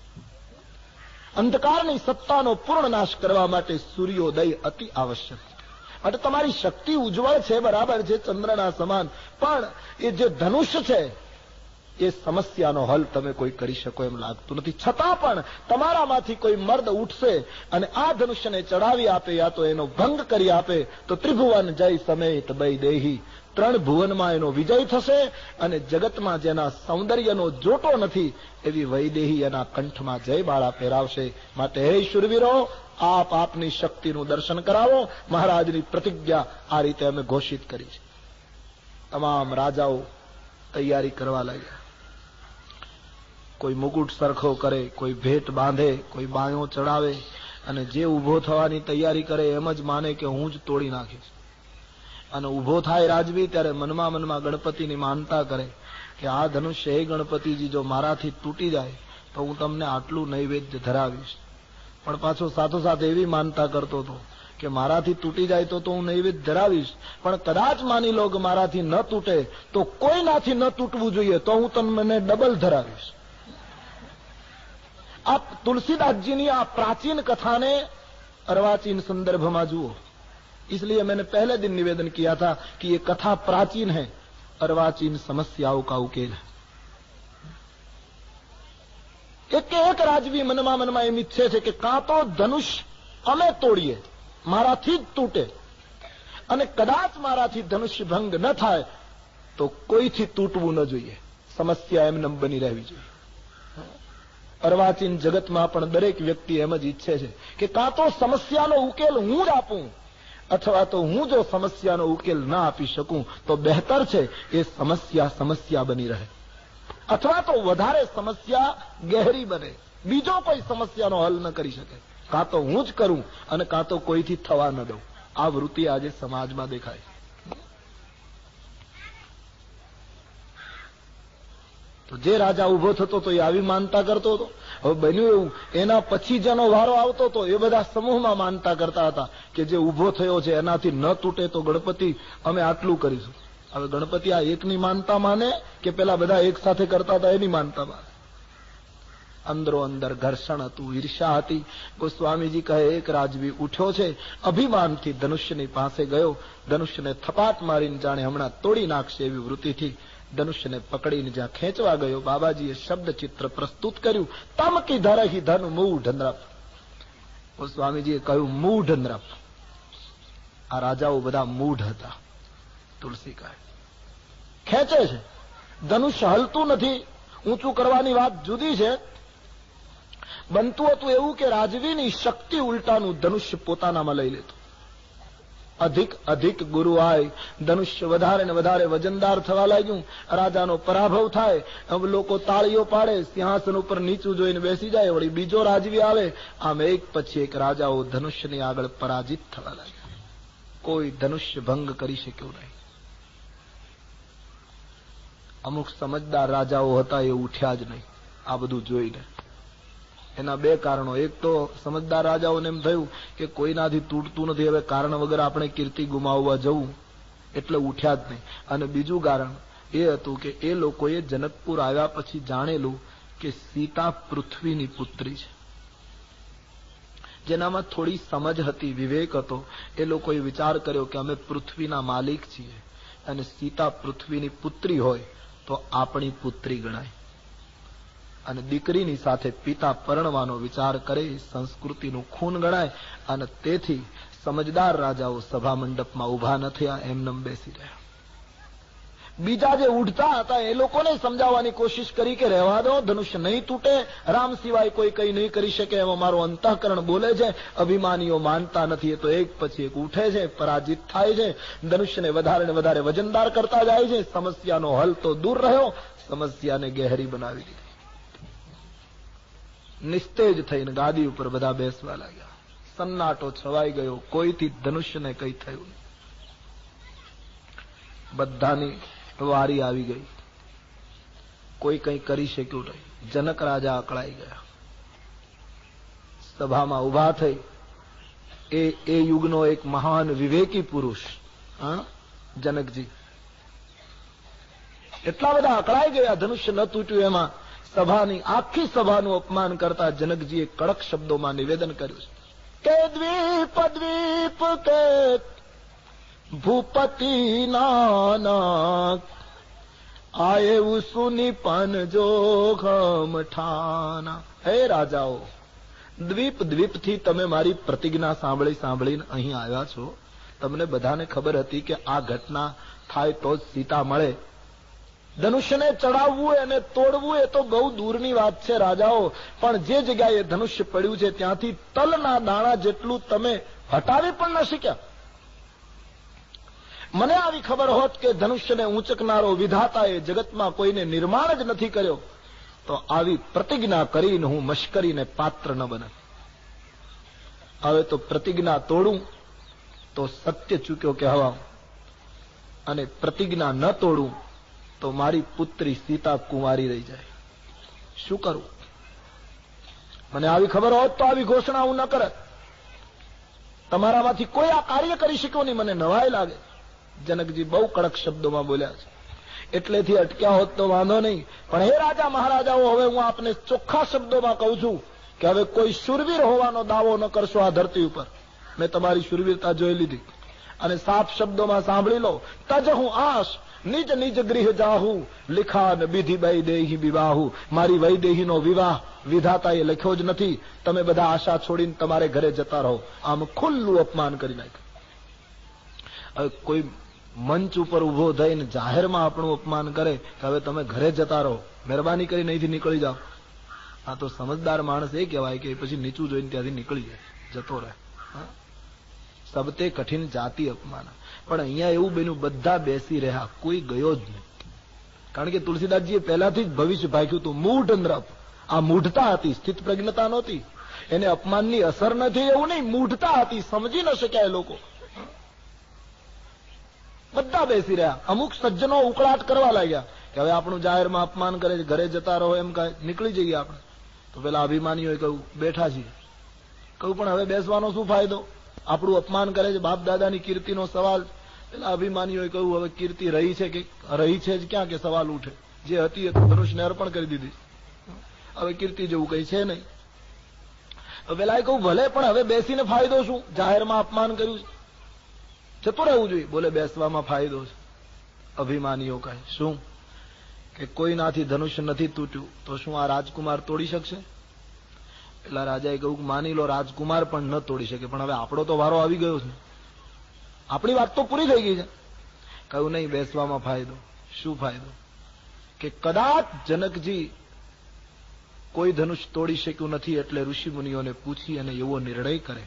અંધકારની સત્તાનો પૂર્ણ નાશ કરવા માટે સૂર્યોદય અતિ આવશ્યક છે. માટે તમારી શક્તિ ઉજ્જવળ છે, બરાબર છે, ચંદ્રના સમાન, પણ એ જે ધનુષ છે એ સમસ્યાનો હલ તમે કોઈ કરી શકો એમ લાગતું નથી. છતાં પણ તમારામાંથી કોઈ મર્દ ઉઠશે અને આ ધનુષ્યને ચડાવી આપે યા તો એનો ભંગ કરી આપે તો ત્રિભુવન જય સમેત બઈ દેહી, 3 ભુવનમાં એનો વિજય થશે અને જગતમાં જેના સૌંદર્યનો જોટો નથી એવી વૈદેહી એના કંઠમાં જય બાળા પહેરાવશે. માટે હે શુરવીરો, આપ આપની શક્તિનું દર્શન કરાવો. મહારાજની પ્રતિજ્ઞા આ રીતે અમે ઘોષિત કરી છે. તમામ રાજાઓ તૈયારી કરવા લાગ્યા. કોઈ મુકુટ સરખો કરે, કોઈ ભેટ બાંધે, કોઈ બાયો ચડાવે અને જે ઉભો થવાની તૈયારી કરે એમ જ માને કે હું જ તોડી નાખીશ. અને ઉભો થાય રાજવી ત્યારે મનમાં મનમાં ગણપતિની માનતા કરે કે આ ધનુષ્ય હે ગણપતિજી જો મારાથી તૂટી જાય તો હું તમને આટલું નૈવેદ્ય ધરાવીશ. પણ પાછો સાથોસાથ એવી માનતા કરતો હતો કે મારાથી તૂટી જાય તો હું નૈવેદ્ય ધરાવીશ, પણ કદાચ માની લો કે મારાથી ન તૂટે તો કોઈનાથી ન તૂટવું જોઈએ તો હું તમને ડબલ ધરાવીશ. आप तुलसीदास આ प्राचीन कथा ने अर्वाचीन संदर्भ में जुओ. इसलिए मैंने पहले दिन निवेदन किया था कि ये कथा प्राचीन है, अर्वाचीन समस्याओं का उकेल है. एक રાજવી મનમાં મનમાં એમ ઈચ્છે છે કે કાં તો ધનુષ અમે તોડીએ, મારાથી જ તૂટે, અને કદાચ મારાથી ધનુષ્ય ભંગ ન થાય તો કોઈથી તૂટવું ન જોઈએ. સમસ્યા એમને બની રહેવી જોઈએ. અર્વાચીન જગતમાં પણ દરેક વ્યક્તિ એમ જ ઈચ્છે છે કે કાં તો સમસ્યાનો ઉકેલ હું જ આપું, અથવા તો હું જો સમસ્યાનો ઉકેલ ના આપી શકું તો બહેતર છે એ સમસ્યા બની રહે, અથવા તો વધારે સમસ્યા ગહેરી બને, બીજો કોઈ સમસ્યાનો હલ ન કરી શકે. કાં તો હું જ કરું અને કાં તો કોઈથી થવા ન દઉં. આ વૃત્તિ આજે સમાજમાં દેખાય. તો જે રાજા ઉભો થતો તો એ આવી માનતા કરતો હતો. હવે બન્યું એવું, એના પછી જેનો વારો આવતો હતો એ બધા સમૂહમાં માનતા કરતા હતા કે જે ઉભો થયો છે એનાથી ન તૂટે તો ગણપતિ અમે આટલું કરીશું. હવે ગણપતિ આ એકની માનતા માને કે પેલા બધા એક સાથે કરતા હતા એની માનતા માને? અંદરો અંદર ઘર્ષણ હતું, ઈર્ષા હતી. ગોસ્વામીજી કહે એક રાજવી ઉઠ્યો છે, અભિમાનથી ધનુષ્યની પાસે ગયો, ધનુષ્યને થપાટ મારીને જાણે હમણાં તોડી નાખશે એવી વૃત્તિથી ધનુષ્યને પકડીને જ્યાં ખેંચવા ગયો, બાબાજીએ શબ્દ ચિત્ર પ્રસ્તુત કર્યું, તમ કી ધરહી ધન મૂઢ નૃપ. ગોસ્વામીજીએ કહ્યું મૂઢ નૃપ. આ રાજાઓ બધા મૂઢ હતા. તુલસી કહે ખેંચે છે, ધનુષ્ય હલતું નથી. ઊંચું કરવાની વાત જુદી છે. બનતું હતું એવું કે રાજવીની શક્તિ ઉલટાનું ધનુષ્ય પોતાનામાં લઈ લેતું. અધિક ગુરુ આય, ધનુષ્ય વધારે ને વધારે વજનદાર થવા લાગ્યું. રાજાનો પરાભવ થાય, હવે લોકો તાળીઓ પાડે, સિંહાસન ઉપર નીચું જોઈને બેસી જાય. વળી બીજો રાજવી આવે. આમ એક પછી એક રાજાઓ ધનુષ્યની આગળ પરાજિત થવા લાગ્યા. કોઈ ધનુષ્ય ભંગ કરી શક્યો નહીં. અમુક સમજદાર રાજાઓ હતા એ ઉઠ્યા જ નહીં આ બધું જોઈને. એના બે કારણો. એક તો સમજદાર રાજાઓને એમ થયું કે કોઈનાથી તૂટતું નથી, હવે કારણ વગર આપણે કીર્તિ ગુમાવવા જવું, એટલે ઉઠ્યા જ નહીં. અને બીજું કારણ એ હતું કે એ લોકોએ જનકપુર આવ્યા પછી જાણેલું કે સીતા પૃથ્વીની પુત્રી છે. જેનામાં થોડી સમજ હતી, વિવેક હતો. એ લોકોએ વિચાર કર્યો કે અમે પૃથ્વીના માલિક છીએ અને સીતા પૃથ્વીની પુત્રી હોય તો આપણી પુત્રી ગણાય, અને દીકરીની સાથે પિતા પરણવાનો વિચાર કરે સંસ્કૃતિનું ખૂન ગણાય. અને તેથી સમજદાર રાજાઓ સભા મંડપમાં ઉભા ન થયા, એમનેમ બેસી રહ્યા. બીજા જે ઉઠતા હતા એ લોકોને સમજાવવાની કોશિશ કરી કે રહેવા દો, ધનુષ્ય નહીં તૂટે, રામ સિવાય કોઈ કઈ નહીં કરી શકે એમાં મારું અંતઃકરણ બોલે છે. અભિમાનીઓ માનતા નથી. એ તો એક પછી એક ઉઠે છે, પરાજિત થાય છે, ધનુષ્યને વધારે ને વધારે વજનદાર કરતા જાય છે. સમસ્યાનો હલ તો દૂર રહ્યો, સમસ્યાને ગહેરી બનાવી દીધી. નિસ્તેજ થઈને ગાદી ઉપર બધા બેસવા લાગ્યા. સન્નાટો છવાઈ ગયો. કોઈથી ધનુષ્યને કઈ થયું નહીં. બધાની વારી આવી ગઈ. કોઈ કઈ કરી શક્યું નહીં. જનક રાજા અકળાઈ ગયા. સભામાં ઉભા થઈ એ યુગનો એક મહાન વિવેકી પુરુષ જનકજી એટલા બધા અકળાઈ ગયા. ધનુષ્ય ન તૂટ્યું એમાં સભાની આખી સભાનું અપમાન કરતા જનકજીએ કડક શબ્દોમાં નિવેદન કર્યું છે કે દ્વીપ દ્વીપ કે ભૂપતિ નાનક આ એવું સુની પન જોખમ ઠાના. હે રાજાઓ, દ્વીપ દ્વીપથી તમે મારી પ્રતિજ્ઞા સાંભળીને અહીં આવ્યા છો. તમને બધાને ખબર હતી કે આ ઘટના થાય તો જ સીતા મળે. ધનુષ્યને ચડાવવું અને તોડવું એ તો બહુ દૂરની વાત છે રાજાઓ, પણ જે જગ્યાએ ધનુષ્ય પડ્યું છે ત્યાંથી તલના દાણા જેટલું તમે હટાવી પણ ન શીખ્યા. મને આવી ખબર હોત કે ધનુષ્યને ઊંચકનારો વિધાતાએ જગતમાં કોઈને નિર્માણ જ નથી કર્યો, તો આવી પ્રતિજ્ઞા કરીને હું મશ્કરીને પાત્ર ન બને. હવે તો પ્રતિજ્ઞા તોડું તો સત્ય ચૂક્યો કહેવા, અને પ્રતિજ્ઞા ન તોડું તો મારી પુત્રી સીતા કુંવારી રહી જાય. શું કરું? મને આવી ખબર હોત તો આવી ઘોષણા હું ન કરત. તમારામાંથી કોઈ આ કાર્ય કરી શક્યો નહીં. મને નવાઈ લાગે. જનકજી બહુ કડક શબ્દોમાં બોલ્યા છે, એટલેથી અટક્યા હોત તો વાંધો નહીં. પણ હે રાજા મહારાજાઓ, હવે હું આપને ચોખ્ખા શબ્દોમાં કહું છું કે હવે કોઈ શુરવીર હોવાનો દાવો ન કરશો આ ધરતી ઉપર. મેં તમારી શુરવીરતા જોઈ લીધી. અને સાફ શબ્દોમાં સાંભળી લો. તજ હું આશ નિજ નિજ ગૃહ જાહુ, લિખાન વિધિ વૈદેહી વિવાહુ. મારી વૈદેહીનો વિવાહ વિધાતાએ લખ્યો જ નથી. તમે બધા આશા છોડીને તમારે ઘરે જતા રહો. આમ ખુલ્લું અપમાન કરી નાખ્યું. હવે કોઈ મંચ ઉપર ઉભો થઈને જાહેરમાં આપણું અપમાન કરે કે હવે તમે ઘરે જતા રહો, મહેરબાની કરીને અહીંથી નીકળી જાઓ. આ તો સમજદાર માણસ એ કહેવાય કે પછી નીચું જોઈને ત્યાંથી નીકળી જાય, જતો રહે. સબતે કઠિન જાતિ અપમાન. પણ અહીંયા એવું બન્યું, બધા બેસી રહ્યા, કોઈ ગયો જ નહીં. કારણ કે તુલસીદાસજીએ પહેલાથી જ ભવિષ્ય ભાગ્યું હતું. મૂઢ નૃપ, આ મૂઢતા હતી, સ્થિત પ્રજ્ઞતા નહોતી. એને અપમાનની અસર નથી એવું નહીં, મૂઢતા હતી, સમજી ન શક્યા એ લોકો. બધા બેસી રહ્યા. અમુક સજ્જનો ઉકળાટ કરવા લાગ્યા કે હવે આપણું જાહેરમાં અપમાન કરે છે, ઘરે જતા રહો એમ કહે, નીકળી જઈએ આપણે. તો પેલા અભિમાનીઓએ કહ્યું બેઠા છીએ. કહ્યું પણ હવે બેસવાનો શું ફાયદો? આપણું અપમાન કરે છે, બાપ દાદાની કીર્તિનો સવાલ. પેલા અભિમાનીઓએ કહ્યું હવે કીર્તિ રહી છે કે રહી છે જ ક્યાં કે સવાલ ઉઠે. જે હતી એ તો ધનુષને અર્પણ કરી દીધી. હવે કીર્તિ જેવું કઈ છે નહીં. પેલા કહું ભલે, પણ હવે બેસીને ફાયદો શું? જાહેરમાં અપમાન કર્યું છે, જતું રહેવું જોઈએ. બોલે બેસવામાં ફાયદો છે. અભિમાનીઓ કહે શું? કે કોઈનાથી ધનુષ્ય નથી તૂટ્યું તો શું આ રાજકુમાર તોડી શકશે? પેલા રાજાએ કહ્યું માની લો રાજકુમાર પણ ન તોડી શકે, પણ હવે આપણો તો વારો આવી ગયો છે, આપણી વાત તો પૂરી થઈ ગઈ છે. કહ્યું નહીં, બેસવામાં ફાયદો. શું ફાયદો? કે કદાચ જનકજી કોઈ ધનુષ તોડી શક્યું નથી એટલે ઋષિ મુનિઓને પૂછી અને એવો નિર્ણય કરે.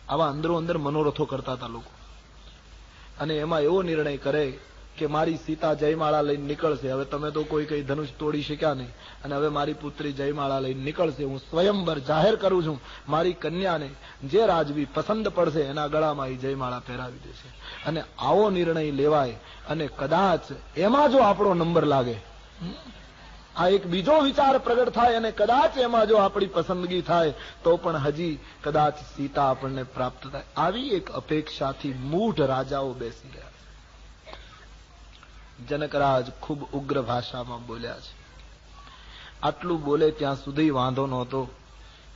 આવા અંદરો અંદર મનોરથો કરતા હતા લોકો. અને એમાં એવો નિર્ણય કરે કે મારી સીતા જયમાળા લઈને નીકળશે. હવે તમે તો કોઈ કઈ ધનુષ તોડી શક્યા નહીં, અને હવે મારી પુત્રી જયમાળા લઈને નીકળશે. હું સ્વયંવર જાહેર કરું છું, મારી કન્યાને જે રાજવી પસંદ પડશે એના ગળામાં એ જયમાળા પહેરાવી દેશે. અને આવો નિર્ણય લેવાય, અને કદાચ એમાં જો આપણો નંબર લાગે, આ એક બીજો વિચાર પ્રગટ થાય, અને કદાચ એમાં જો આપણી પસંદગી થાય તો પણ હજી કદાચ સીતા આપણને પ્રાપ્ત થાય. આવી એક અપેક્ષાથી મૂઢ રાજાઓ બેસી ગયા. જનકરાજ ખૂબ ઉગ્ર ભાષામાં બોલ્યા છે. આટલું બોલે ત્યાં સુધી વાંધો નહોતો,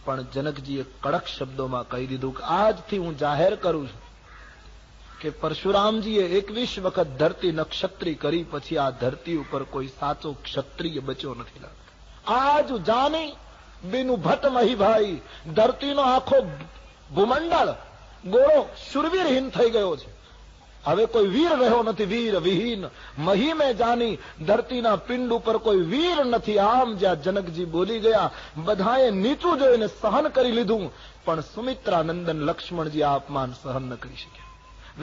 પણ જનકજીએ કડક શબ્દોમાં કહી દીધું કે આજથી હું જાહેર કરું છું કે પરશુરામજીએ 21 વખત ધરતી નક્ષત્રી કરી, પછી આ ધરતી ઉપર કોઈ સાચો ક્ષત્રિય બચ્યો નથી લાગતો. આજ જાની બીનું ભટ્ટ મહીભાઈ, ધરતીનો આખો ભૂમંડળ ગોળો શુરવીરહીન થઈ ગયો છે. હવે કોઈ વીર રહ્યો નથી, વીર વિહીન. મહીમે જાની, ધરતીના પિંડ ઉપર કોઈ વીર નથી. આમ જ્યાં જનકજી બોલી ગયા, બધાએ નીચું જોઈને સહન કરી લીધું, પણ સુમિત્રા નંદન લક્ષ્મણજી આ અપમાન સહન ન કરી શક્યા.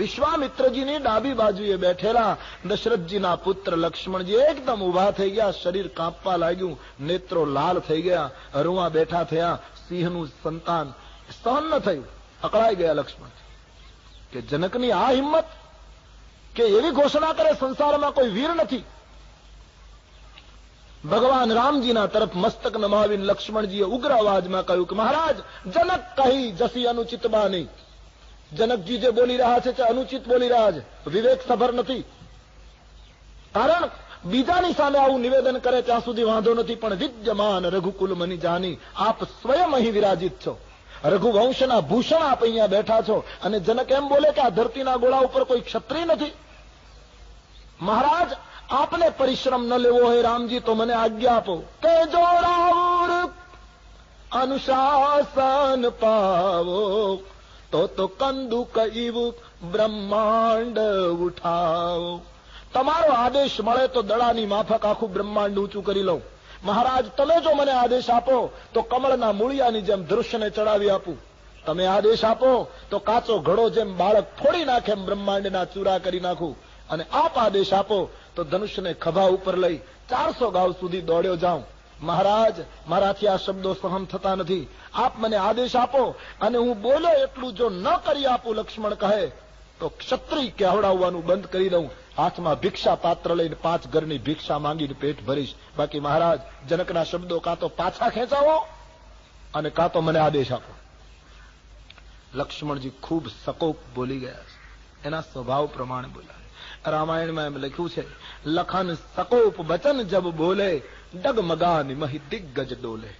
વિશ્વામિત્રજીની ડાબી બાજુએ બેઠેલા દશરથજીના પુત્ર લક્ષ્મણજી એકદમ ઉભા થઈ ગયા. શરીર કાંપવા લાગ્યું, નેત્રો લાલ થઈ ગયા, રૂવા બેઠા થયા. સિંહનું સંતાન સહન ન થયું, અકળાઈ ગયા લક્ષ્મણ. કે જનકની આ હિંમત કે એવી ઘોષણા કરે સંસારમાં કોઈ વીર નથી. ભગવાન રામજીના તરફ મસ્તક નમાવીને લક્ષ્મણજીએ ઉગ્ર અવાજમાં કહ્યું કે મહારાજ, જનક કહી જસી અનુચિત બાની. જનકજી જે બોલી રહ્યા છે તે અનુચિત બોલી રહ્યા છે, વિવેક સભર નથી. કારણ બીજાની સામે આવું નિવેદન કરે ત્યાં સુધી વાંધો નથી, પણ વિદ્યમાન રઘુકુલ મની જાની, આપ સ્વયં અહીં વિરાજિત છો, રઘુવંશના ભૂષણ આપ અહીંયા બેઠા છો, અને જનક એમ બોલે કે આ ધરતીના ગોળા ઉપર કોઈ ક્ષત્રિય નથી. મહારાજ, આપને પરિશ્રમ ન લેવો હોય રામજી તો મને આજ્ઞા આપો કે જો રાવણ અનુશાસન પાવો તો કંદુક ઇવ બ્રહ્માંડ ઉઠાવો. તમારો આદેશ મળે તો દડાની માફક આખું બ્રહ્માંડ ઊંચું કરી લઉં. મહારાજ તમે જો મને આદેશ આપો તો કમળના મૂળિયાની જેમ ધનુષ્યને ચડાવી આપું. તમે આદેશ આપો તો કાચો ઘડો જેમ બાળક ફોડી નાખે એમ બ્રહ્માંડના ચૂરા કરી નાખું. અને આપ આદેશ આપો તો ધનુષ્યને ખભા ઉપર લઈ 400 ગાઉ સુધી દોડ્યો જાઉં. મહારાજ મારાથી આ શબ્દો સહન થતા નથી. આપ મને આદેશ આપો અને હું બોલ્યો એટલું જો ન કરી આપું લક્ષ્મણ કહે તો ક્ષત્રિય કહેવડાવવાનું બંધ કરી દઉં. હાથમાં ભિક્ષા પાત્ર લઈને 5 ઘરની ભિક્ષા માંગીને પેટ ભરીશ. બાકી મહારાજ જનકના શબ્દો કાં તો પાછા ખેંચાવો અને કાં તો મને આદેશ આપો. લક્ષ્મણજી ખૂબ સકોપ બોલી ગયા છે. એના સ્વભાવ પ્રમાણે બોલ્યા. રામાયણમાં એમ લખ્યું છે, લખન સકોપ વચન જબ બોલે ડગમગાની મહી દિગ્ગજ ડોલે.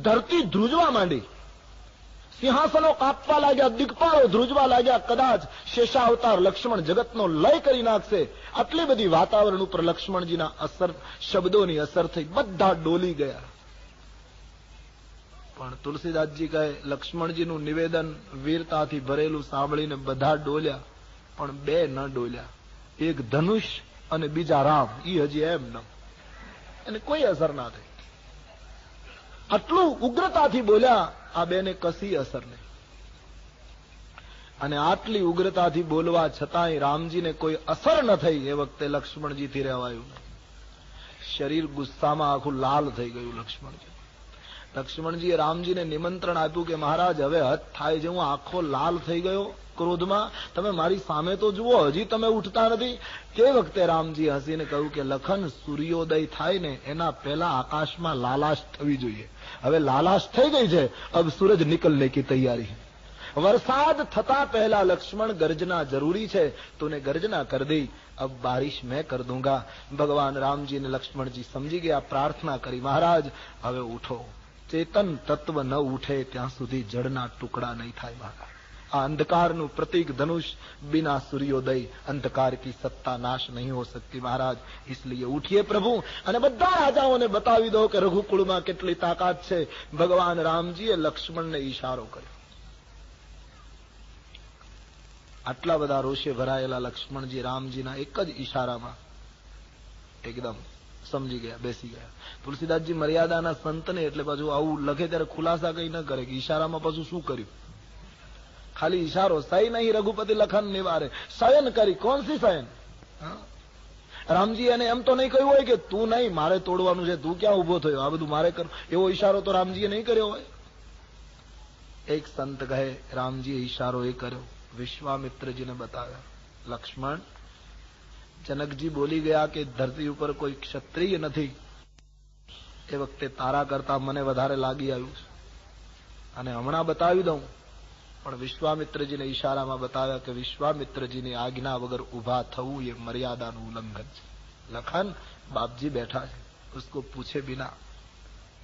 ધરતી ધ્રુજવા માંડી, સિંહાસનો કાપવા લાગ્યા, દિગ્પાળો ધ્રુજવા લાગ્યા. કદાચ શેષાવતાર લક્ષ્મણ જગતનો લય કરી નાખશે. આટલી બધી વાતાવરણ ઉપર લક્ષ્મણજીના અસર શબ્દોની અસર થઈ, બધા ડોલી ગયા. પણ તુલસીદાસજી કહે લક્ષ્મણજીનું નિવેદન વીરતાથી ભરેલું સાંભળીને બધા ડોલ્યા, પણ 2 ન ડોલ્યા. એક ધનુષ અને બીજા રામ, ઈ હજી એમ ન, એને કોઈ અસર ના થઈ. આટલું ઉગ્રતાથી બોલ્યા, આ 2 ને કશી અસર નહીં. અને આટલી ઉગ્રતાથી બોલવા છતાંય રામજીને કોઈ અસર ન થઈ. એ વખતે લક્ષ્મણજીથી રહેવાયું નહીં. શરીર ગુસ્સામાં આખું લાલ થઈ ગયું લક્ષ્મણજીએ રામજીને નિમંત્રણ આપ્યું કે મહારાજ હવે હદ થાય છે, હું આખો લાલ થઈ ગયો ક્રોધમાં, તમે મારી સામે તો જુઓ, હજી તમે ઉઠતા નથી. તે વખતે રામજી હસીને કહ્યું કે લખન સૂર્યોદય થાય ને એના પહેલા આકાશમાં લાલાશ થવી જોઈએ. હવે લાલાશ થઈ ગઈ છે, અબ સૂરજ નિકલને કી તૈયારી. વરસાદ થતા પહેલા લક્ષ્મણ ગર્जना જરૂરી છે, તूने गर्जना कर दी, अब बारिश मैं कर दूंगा. ભગવાન રામજી ને લક્ષ્મણજી સમજી ગયા, પ્રાર્થના કરી મહારાજ હવે ઉઠો. ચેતન તત્વ ન ઉઠે ત્યાં સુધી જળના ટુકડા નહીં થાય મહારાજ. આ અંધકારનું પ્રતીક ધનુષ, बिना सूर्योदय अंधकार की सत्ता नाश नहीं हो सकती महाराज. इसलिए उठिए प्रभु અને બધા રાજાઓને બતાવી દો કે રઘુકુળમાં કેટલી તાકાત છે. ભગવાન રામજીએ લક્ષ્મણને ઈશારો કર્યો. આટલા બધા રોષે ભરાયેલા લક્ષ્મણજી રામજીના એક જ ઈશારામાં એકદમ સમજી ગયા, બેસી ગયા. તુલસીદાસજી મર્યાદાના સંતને એટલે પાછું આવું લખે ત્યારે ખુલાસા કઈ ન કરે કે ઈશારામાં પાછું શું કર્યું. ખાલી ઈશારો, સહી નહીં રઘુપતિ લખન નિવારે, શયન કરી. કોણ સી શયન? રામજી એને એમ તો નહીં કહ્યું હોય કે તું નહીં, મારે તોડવાનું છે, તું ક્યાં ઉભો થયો, આ બધું મારે કર. એવો ઈશારો તો રામજીએ નહીં કર્યો હોય. એક સંત કહે રામજીએ ઈશારો એ કર્યો, વિશ્વામિત્રજીને બતાવ્યા. લક્ષ્મણ, જનકજી બોલી ગયા કે ધરતી ઉપર કોઈ ક્ષત્રિય નથી. એ વખતે તારા કરતા મને વધારે લાગી આવ્યું છે અને હમણાં બતાવી દઉં. પણ વિશ્વામિત્રજીને ઈશારામાં બતાવ્યા કે વિશ્વામિત્રજીની આજ્ઞા વગર ઉભા થવું એ મર્યાદાનું ઉલ્લંઘન છે. લખન, બાપજી બેઠા છે, उसको पूछे बिना.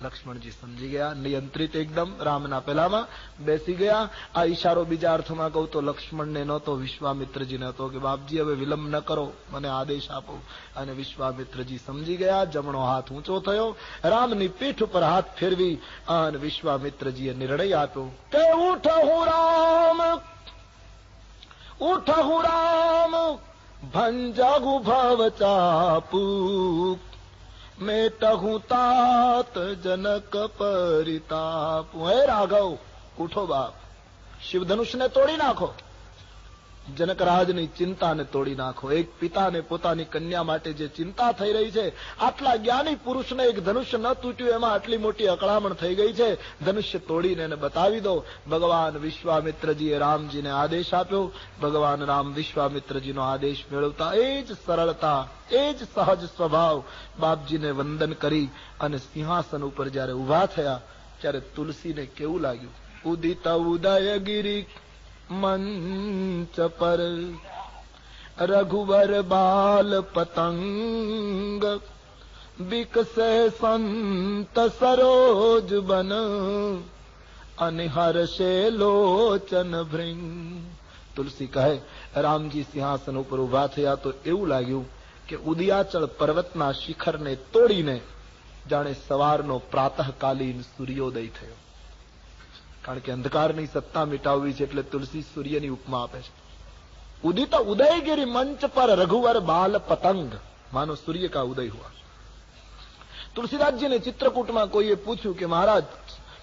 લક્ષ્મણજી સમજી ગયા, નિયંત્રિત એકદમ રામના પહેલામાં બેસી ગયા. આ ઈશારો બીજા અર્થમાં કહું તો લક્ષ્મણને નહોતો, વિશ્વામિત્રજીને હતો કે બાપજી હવે વિલંબ ન કરો, મને આદેશ આપો. અને વિશ્વામિત્રજી સમજી ગયા. જમણો હાથ ઊંચો થયો, રામની પીઠ ઉપર હાથ ફેરવી અને વિશ્વામિત્રજીએ નિર્ણય આપ્યો કે ઉઠહું રામ, ઉઠહું રામ, ભંજાગુ ભવ ચાપુ, મેટહું तात जनक परिताप. હે રાઘવ, ઉઠો બાપ, શિવધનુષને તોડી નાખો, જનકરાજની ચિંતાને તોડી નાખો. એક પિતાને પોતાની કન્યા માટે જે ચિંતા થઈ રહી છે, આટલા જ્ઞાની પુરુષને એક ધનુષ્ય ન તૂટ્યું, એમાં આટલી મોટી અકળામણ થઈ ગઈ છે. ધનુષ્ય તોડીને એને બતાવી દો. ભગવાન વિશ્વામિત્રજીએ રામજીને આદેશ આપ્યો. ભગવાન રામ વિશ્વામિત્રજીનો આદેશ મેળવતા એ જ સરળતા, એ જ સહજ સ્વભાવ બાપજીને વંદન કરી અને સિંહાસન ઉપર જયારે ઉભા થયા ત્યારે તુલસીને કેવું લાગ્યું. ઉદિત ઉદયગિરી મંચ પર રઘુવર બાલ પતંગ, વિકસે સંત સરોજ બન, અને હર્ષે લોચન ભૃંગ. તુલસી કહે રામજી સિંહાસન ઉપર ઉભા થયા તો એવું લાગ્યું કે ઉદયાચળ પર્વતના શિખરને તોડીને જાણે સવારનો પ્રાતઃકાલીન સૂર્યોદય થયો. કારણ કે અંધકારની સત્તા મિટાવવી છે એટલે તુલસી સૂર્યની ઉપમા આપે છે. ઉદિત ઉદયગીરી મંચ પર રઘુવર બાલ પતંગ, માનો સૂર્ય કા ઉદય હુઆ. તુલસીદાસજીને ચિત્રકૂટમાં કોઈએ પૂછ્યું કે મહારાજ,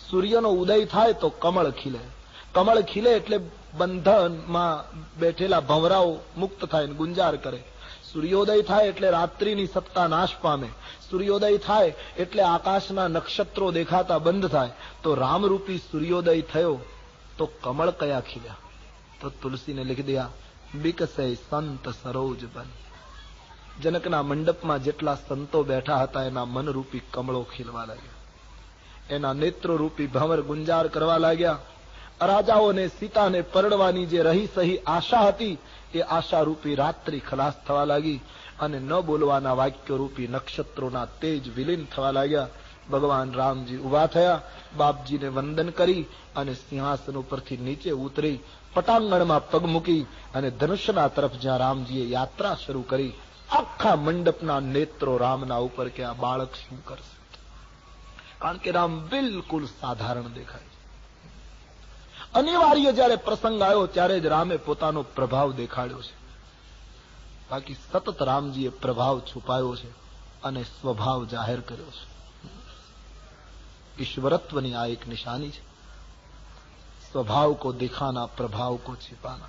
સૂર્યનો ઉદય થાય તો કમળ ખીલે. કમળ ખીલે એટલે બંધનમાં બેઠેલા ભંવરાઓ મુક્ત થાય, ગુંજાર કરે. સૂર્યોદય થાય એટલે રાત્રિની સત્તા નાશ પામે. સૂર્યોદય થાય એટલે આકાશના નક્ષત્રો દેખાતા બંધ થાય. તો રામરૂપી સૂર્યોદય થયો તો કમળ કયા ખીલ્યા? તો તુલસીને લીખી દિયા, બિકસે સંત સરોજ બન. જનકના મંડપમાં જેટલા સંતો બેઠા હતા એના મનરૂપી કમળો ખીલવા લાગ્યા, એના નેત્રોરૂપી ભંવર ગુંજાર કરવા લાગ્યા. રાજાઓને સીતાને પરણવાની જે રહી સહી આશા હતી એ આશારૂપી રાત્રિ ખલાસ થવા લાગી અને ન બોલવાના વાક્યો રૂપી નક્ષત્રોના તેજ વિલીન થવા લાગ્યા. ભગવાન રામજી ઉભા થયા, બાપજીને વંદન કરી અને સિંહાસન ઉપરથી નીચે ઉતરી પટાંગણમાં પગ મૂકી અને ધનુષ્યના તરફ જ્યાં રામજીએ યાત્રા શરૂ કરી, આખા મંડપના નેત્રો રામના ઉપર કે આ બાળક શું કરશે. કારણ કે રામ બિલકુલ સાધારણ દેખાય છે. અનિવાર્ય જયારે પ્રસંગ આવ્યો ત્યારે જ રામે પોતાનો પ્રભાવ દેખાડ્યો છે. બાકી સતત રામજીએ પ્રભાવ છુપાયો છે અને સ્વભાવ જાહેર કર્યો છે. ઈશ્વરત્વની આ એક નિશાની છે. स्वभाव को दिखाना, प्रभाव को छिपाना.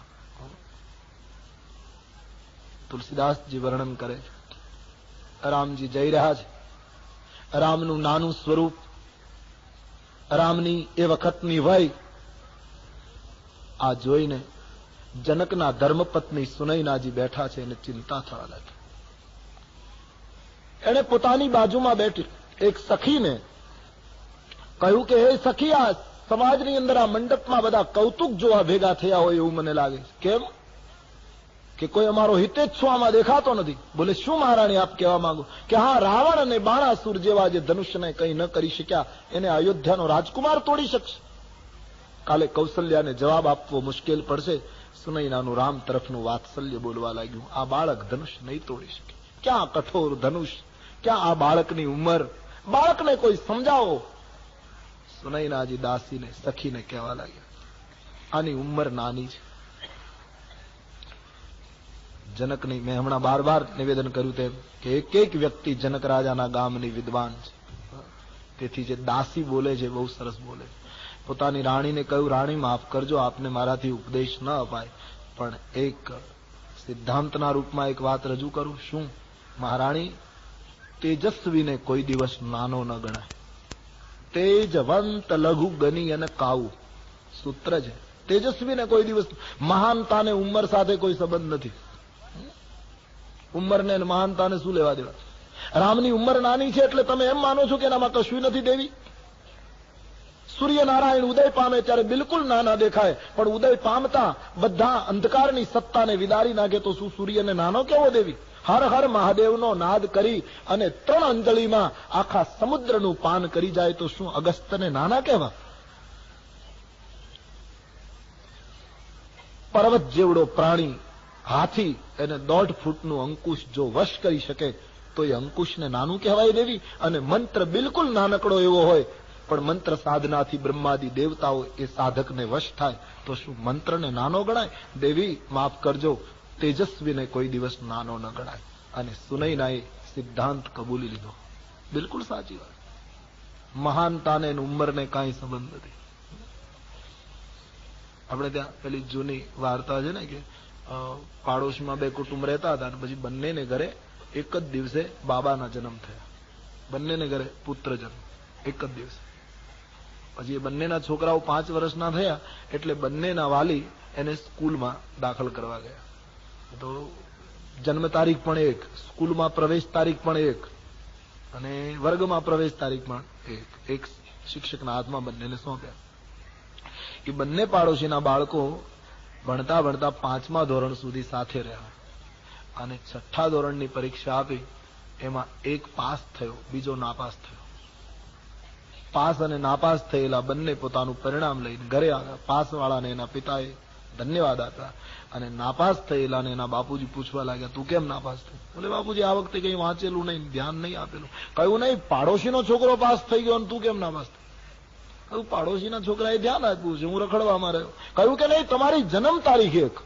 તુલસીદાસ જી વર્ણન કરે છે, રામજી જઈ રહ્યા છે, રામનું નાનું સ્વરૂપ, રામની એ વખતની વય આ જોઈને જનકના ધર્મપત્ની સુનૈનાજી બેઠા છે એને ચિંતા થવા લાગી. એને પોતાની બાજુમાં બેઠી એક સખીને કહ્યું કે હે સખી, આ સમાજની અંદર આ મંડપમાં બધા કૌતુક જોવા ભેગા થયા હોય એવું મને લાગે છે. કેમ? કે કોઈ અમારો હિતેચ્છુ આમાં દેખાતો નથી. બોલે શું મહારાણી આપ કહેવા માંગો? કે હા, રાવણ અને બાણાસુર જેવા જે ધનુષ્યને કંઈ ન કરી શક્યા એને અયોધ્યાનો રાજકુમાર તોડી શકશે. કાલે કૌશલ્યાને જવાબ આપવો મુશ્કેલ પડશે. સુનૈનાનું રામ તરફનું વાત્સલ્ય બોલવા લાગ્યું, આ બાળક ધનુષ્ય નહીં તોડી શકે. ક્યાં કઠોર ધનુષ, ક્યાં આ બાળકની ઉંમર, બાળકને કોઈ સમજાવો. સુનૈનાજી દાસીને સખીને કહેવા લાગ્યા, આની ઉંમર નાની છે. જનકની મેં હમણાં બાર બાર નિવેદન કર્યું તેમ કે એક એક વ્યક્તિ જનક રાજાના ગામની વિદ્વાન છે. તેથી જે દાસી બોલે છે બહુ સરસ બોલે. પોતાની રાણીને કહ્યું, રાણી માફ કરજો, આપને મારાથી ઉપદેશ ન અપાય, પણ એક સિદ્ધાંતના રૂપમાં એક વાત રજૂ કરું. શું? મહારાણી, તેજસ્વીને કોઈ દિવસ નાનો ન ગણાય. તેજવંત લઘુ ગની અને કાવું સૂત્ર છે. તેજસ્વીને કોઈ દિવસ, મહાનતાને ઉંમર સાથે કોઈ સંબંધ નથી. ઉંમરને અને મહાનતાને શું લેવા દેવા? રામની ઉંમર નાની છે એટલે તમે એમ માનો છો કે એનામાં કશું નથી દેવી? સૂર્યનારાયણ ઉદય પામે ત્યારે બિલકુલ નાના દેખાય, પણ ઉદય પામતા બધા અંધકારની સત્તાને વિદારી નાખે તો શું સૂર્યને નાનો કેવો દેવી? હર હર મહાદેવનો નાદ કરી અને 3 અંજલિમાં આખા સમુદ્રનું પાન કરી જાય તો શું અગસ્ત્યને નાના કહેવા? પર્વત જેવડો પ્રાણી હાથી એને 1.5 ફૂટનું અંકુશ જો વશ કરી શકે તો એ અંકુશને નાનું કહેવાય દેવી? અને મંત્ર બિલકુલ નાનકડો એવો હોય પણ મંત્ર સાધનાથી બ્રહ્માદિ દેવતાઓ એ સાધકને વશ થાય તો શું મંત્રને નાનો ગણાય? દેવી માફ કરજો, તેજસ્વીને કોઈ દિવસ નાનો ન ગણાય. અને સુનૈનાએ સિદ્ધાંત કબૂલી લીધો. બિલકુલ સાચી વાત. મહાનતાને ઉંમરને કાંઈ સંબંધ નથી. આપણે ત્યાં પેલી જૂની વાર્તા છે ને કે પાડોશમાં 2 કુટુંબ રહેતા હતા અને પછી બંનેને ઘરે એક જ દિવસે બાબાના જન્મ થયા. બંનેને ઘરે પુત્ર જન્મ એક જ દિવસે. પછી એ બંનેના છોકરાઓ 5 વર્ષના થયા એટલે બંનેના વાલી એને સ્કૂલમાં દાખલ કરવા ગયા. તો જન્મ તારીખ પણ એક, સ્કૂલમાં પ્રવેશ તારીખ પણ એક અને વર્ગમાં પ્રવેશ તારીખ પણ એક શિક્ષકના હાથમાં બંનેને સોંપ્યા. એ બંને પાડોશીના બાળકો ભણતા ભણતા 5મા ધોરણ સુધી સાથે રહ્યા અને 6ઠ્ઠા ધોરણની પરીક્ષા આપી. એમાં એક પાસ થયો, બીજો નાપાસ થયો. પાસ અને નાપાસ થયેલા બંને પોતાનું પરિણામ લઈને ઘરે આવ્યા. પાસ વાળાને એના પિતાએ ધન્યવાદ આપ્યા. અને નાપાસ થયેલા એના બાપુજી પૂછવા લાગ્યા, તું કેમ નાપાસ થઈ? બોલે, બાપુજી આ વખતે કઈ વાંચેલું નહીં, ધ્યાન નહીં આપેલું. કહ્યું, નહીં, પાડોશીનો છોકરો પાસ થઈ ગયો અને તું કેમ નાપાસ થઈ? કહ્યું, પાડોશીના છોકરાએ ધ્યાન આપ્યું છે, હું રખડવામાં રહ્યો. કહ્યું કે નહીં, તમારી જન્મ તારીખ એક,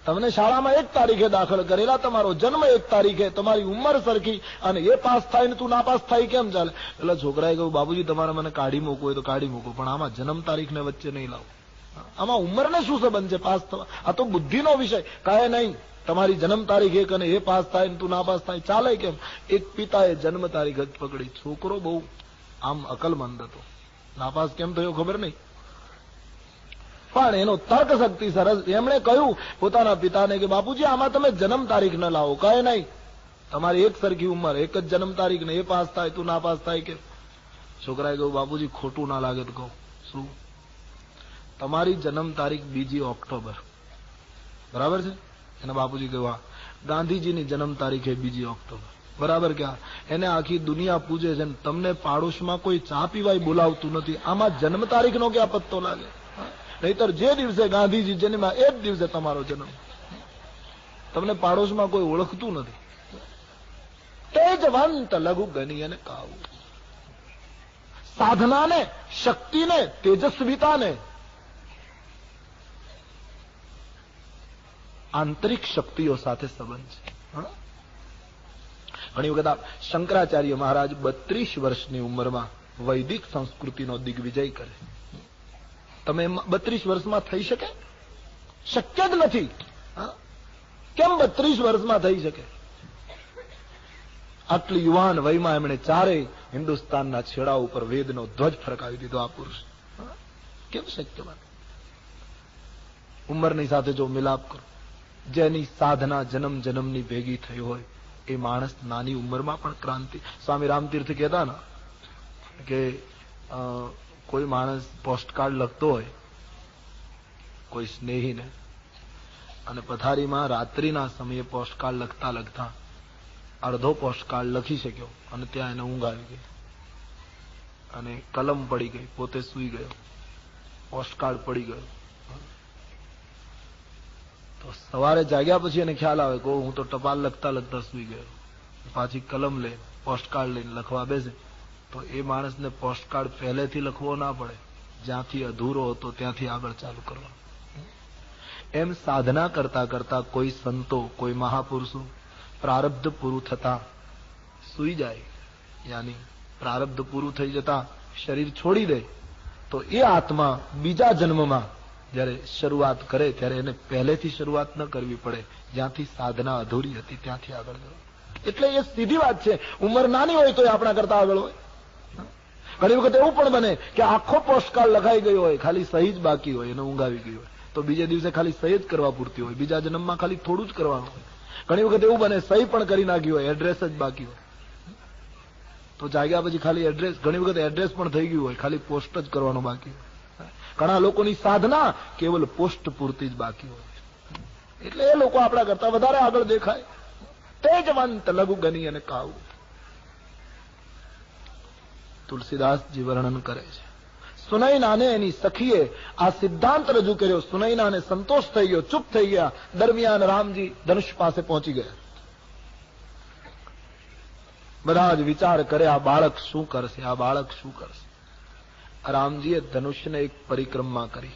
તમને શાળામાં 1 તારીખે દાખલ કરેલા, તમારો જન્મ 1 તારીખે, તમારી ઉંમર સરખી, અને એ પાસ થાય ને તું નાપાસ થાય કેમ ચાલે? એટલે છોકરાએ કહ્યું, બાબુજી તમારે મને કાઢી મૂકવું હોય તો કાઢી મૂકો, પણ આમાં જન્મ તારીખને વચ્ચે નહીં લાવો. આમાં ઉંમરને શું સંબંધ છે પાસ થવા? આ તો બુદ્ધિનો વિષય. કહે નહીં, તમારી જન્મ તારીખ એક અને એ પાસ થાય ને તું નાપાસ થાય, ચાલે કેમ? એક પિતાએ જન્મ તારીખ જ પકડી. છોકરો બહુ આમ અકલમંદ હતો, નાપાસ કેમ થયો ખબર નહીં, પણ એનો તર્ક શક્તિ સરસ. એમણે કહ્યું પોતાના પિતાને કે બાપુજી આમાં તમે જન્મ તારીખ ન લાવો. કહે નહીં, તમારી એક સરખી ઉંમર, એક જ જન્મ તારીખ ને એ પાસ થાય તું નાપાસ થાય કે? છોકરાએ કહ્યું, બાપુજી ખોટું ના લાગે તો કહું. શું? તમારી જન્મ તારીખ 2 ઓક્ટોબર, બરાબર છે? એના બાપુજી કહ્યું, ગાંધીજીની જન્મ તારીખ એ 2 ઓક્ટોબર, બરાબર? ક્યાં? એને આખી દુનિયા પૂજે છે, તમને પાડોશમાં કોઈ ચા પીવાય બોલાવતું નથી, આમાં જન્મ તારીખનો ક્યાં પત્તો લાગે? નહીતર જે દિવસે ગાંધીજી જન્મ્યા એ જ દિવસે તમારો જન્મ. તમને પાડોશમાં કોઈ ઓળખતું નથી. તેજવંત લઘુ ગણી અને કાવું. સાધનાને, શક્તિને, તેજસ્વીતાને આંતરિક શક્તિઓ સાથે સંબંધ છે. ઘણી વખત શંકરાચાર્ય મહારાજ 32 વર્ષની ઉંમરમાં વૈદિક સંસ્કૃતિનો દિગ્વિજય કરે. તમે 32 વર્ષમાં થઈ શકે? શક્ય જ નથી. કેમ 32 વર્ષમાં થઈ શકે? આટલી યુવાન વયમાં એમણે ચારેય હિન્દુસ્તાનના છેડા ઉપર વેદનો ધ્વજ ફરકાવી દીધો. આ પુરુષ કેમ શક્ય બને? ઉંમરની સાથે જો મિલાપ કરો, જેની સાધના જન્મ જન્મની ભેગી થઈ હોય એ માણસ નાની ઉંમરમાં પણ ક્રાંતિ. સ્વામી રામતીર્થ કહેતા ને કે કોઈ માણસ પોસ્ટકાર્ડ લખતો હોય કોઈ સ્નેહીને, અને પથારીમાં રાત્રિના સમયે પોસ્ટકાર્ડ લખતા લખતા અડધો પોસ્ટકાર્ડ લખી શક્યો અને ત્યાં એને ઊંઘ આવી ગઈ અને કલમ પડી ગઈ, પોતે સૂઈ ગયો, પોસ્ટકાર્ડ પડી ગયો. તો સવારે જાગ્યા પછી એને ખ્યાલ આવે કે હું તો ટપાલ લખતા લખતા સૂઈ ગયો. પાછી કલમ લે, પોસ્ટકાર્ડ લઈને લખવા બેસે તો એ માણસને પોસ્ટકાર્ડ પહેલેથી લખવો ના પડે, જ્યાંથી અધૂરો હતો ત્યાંથી આગળ ચાલુ કરવા. એમ સાધના કરતા કરતા કોઈ સંતો, કોઈ મહાપુરુષો પ્રારબ્ધ પૂરું થતા સૂઈ જાય, યાની પ્રારબ્ધ પૂરું થઈ જતા શરીર છોડી દે, તો એ આત્મા બીજા જન્મમાં જયારે શરૂઆત કરે ત્યારે એને પહેલેથી શરૂઆત ન કરવી પડે, જ્યાંથી સાધના અધૂરી હતી ત્યાંથી આગળ જવું. એટલે એ સીધી વાત છે. ઉંમર નાની હોય તો એ આપણા કરતા આગળ હોય. ઘણી વખત એવું પણ બને કે આખો પોસ્ટકાર્ડ લખાઈ ગયો હોય, ખાલી સહી જ બાકી હોય, એને ઊંઘ આવી ગઈ હોય, તો બીજે દિવસે ખાલી સહી જ કરવા પૂરતી હોય, બીજા જન્મમાં ખાલી થોડું જ કરવાનું હોય. ઘણી વખત એવું બને સહી પણ કરી નાખી હોય, એડ્રેસ જ બાકી હોય, તો જાગ્યા પછી ખાલી એડ્રેસ, ઘણી વખત એડ્રેસ પણ થઈ ગયું હોય, ખાલી પોસ્ટ જ કરવાનું બાકી હોય. ઘણા લોકોની સાધના કેવલ પોસ્ટ પૂરતી જ બાકી હોય, એટલે એ લોકો આપણા કરતા વધારે આગળ દેખાય. તેજવંત લઘુ ગની અને કાવું. તુલસીદાસજી વર્ણન કરે છે. સુનૈનાને એની સખીએ આ સિદ્ધાંત રજૂ કર્યો. સુનૈનાને સંતોષ થઈ ગયો, ચૂપ થઈ ગયા. દરમિયાન રામજી ધનુષ પાસે પહોંચી ગયા. બધા જ વિચાર કરે, આ બાળક શું કરશે, આ બાળક શું કરશે. રામજીએ ધનુષને એક પરિક્રમા કરી.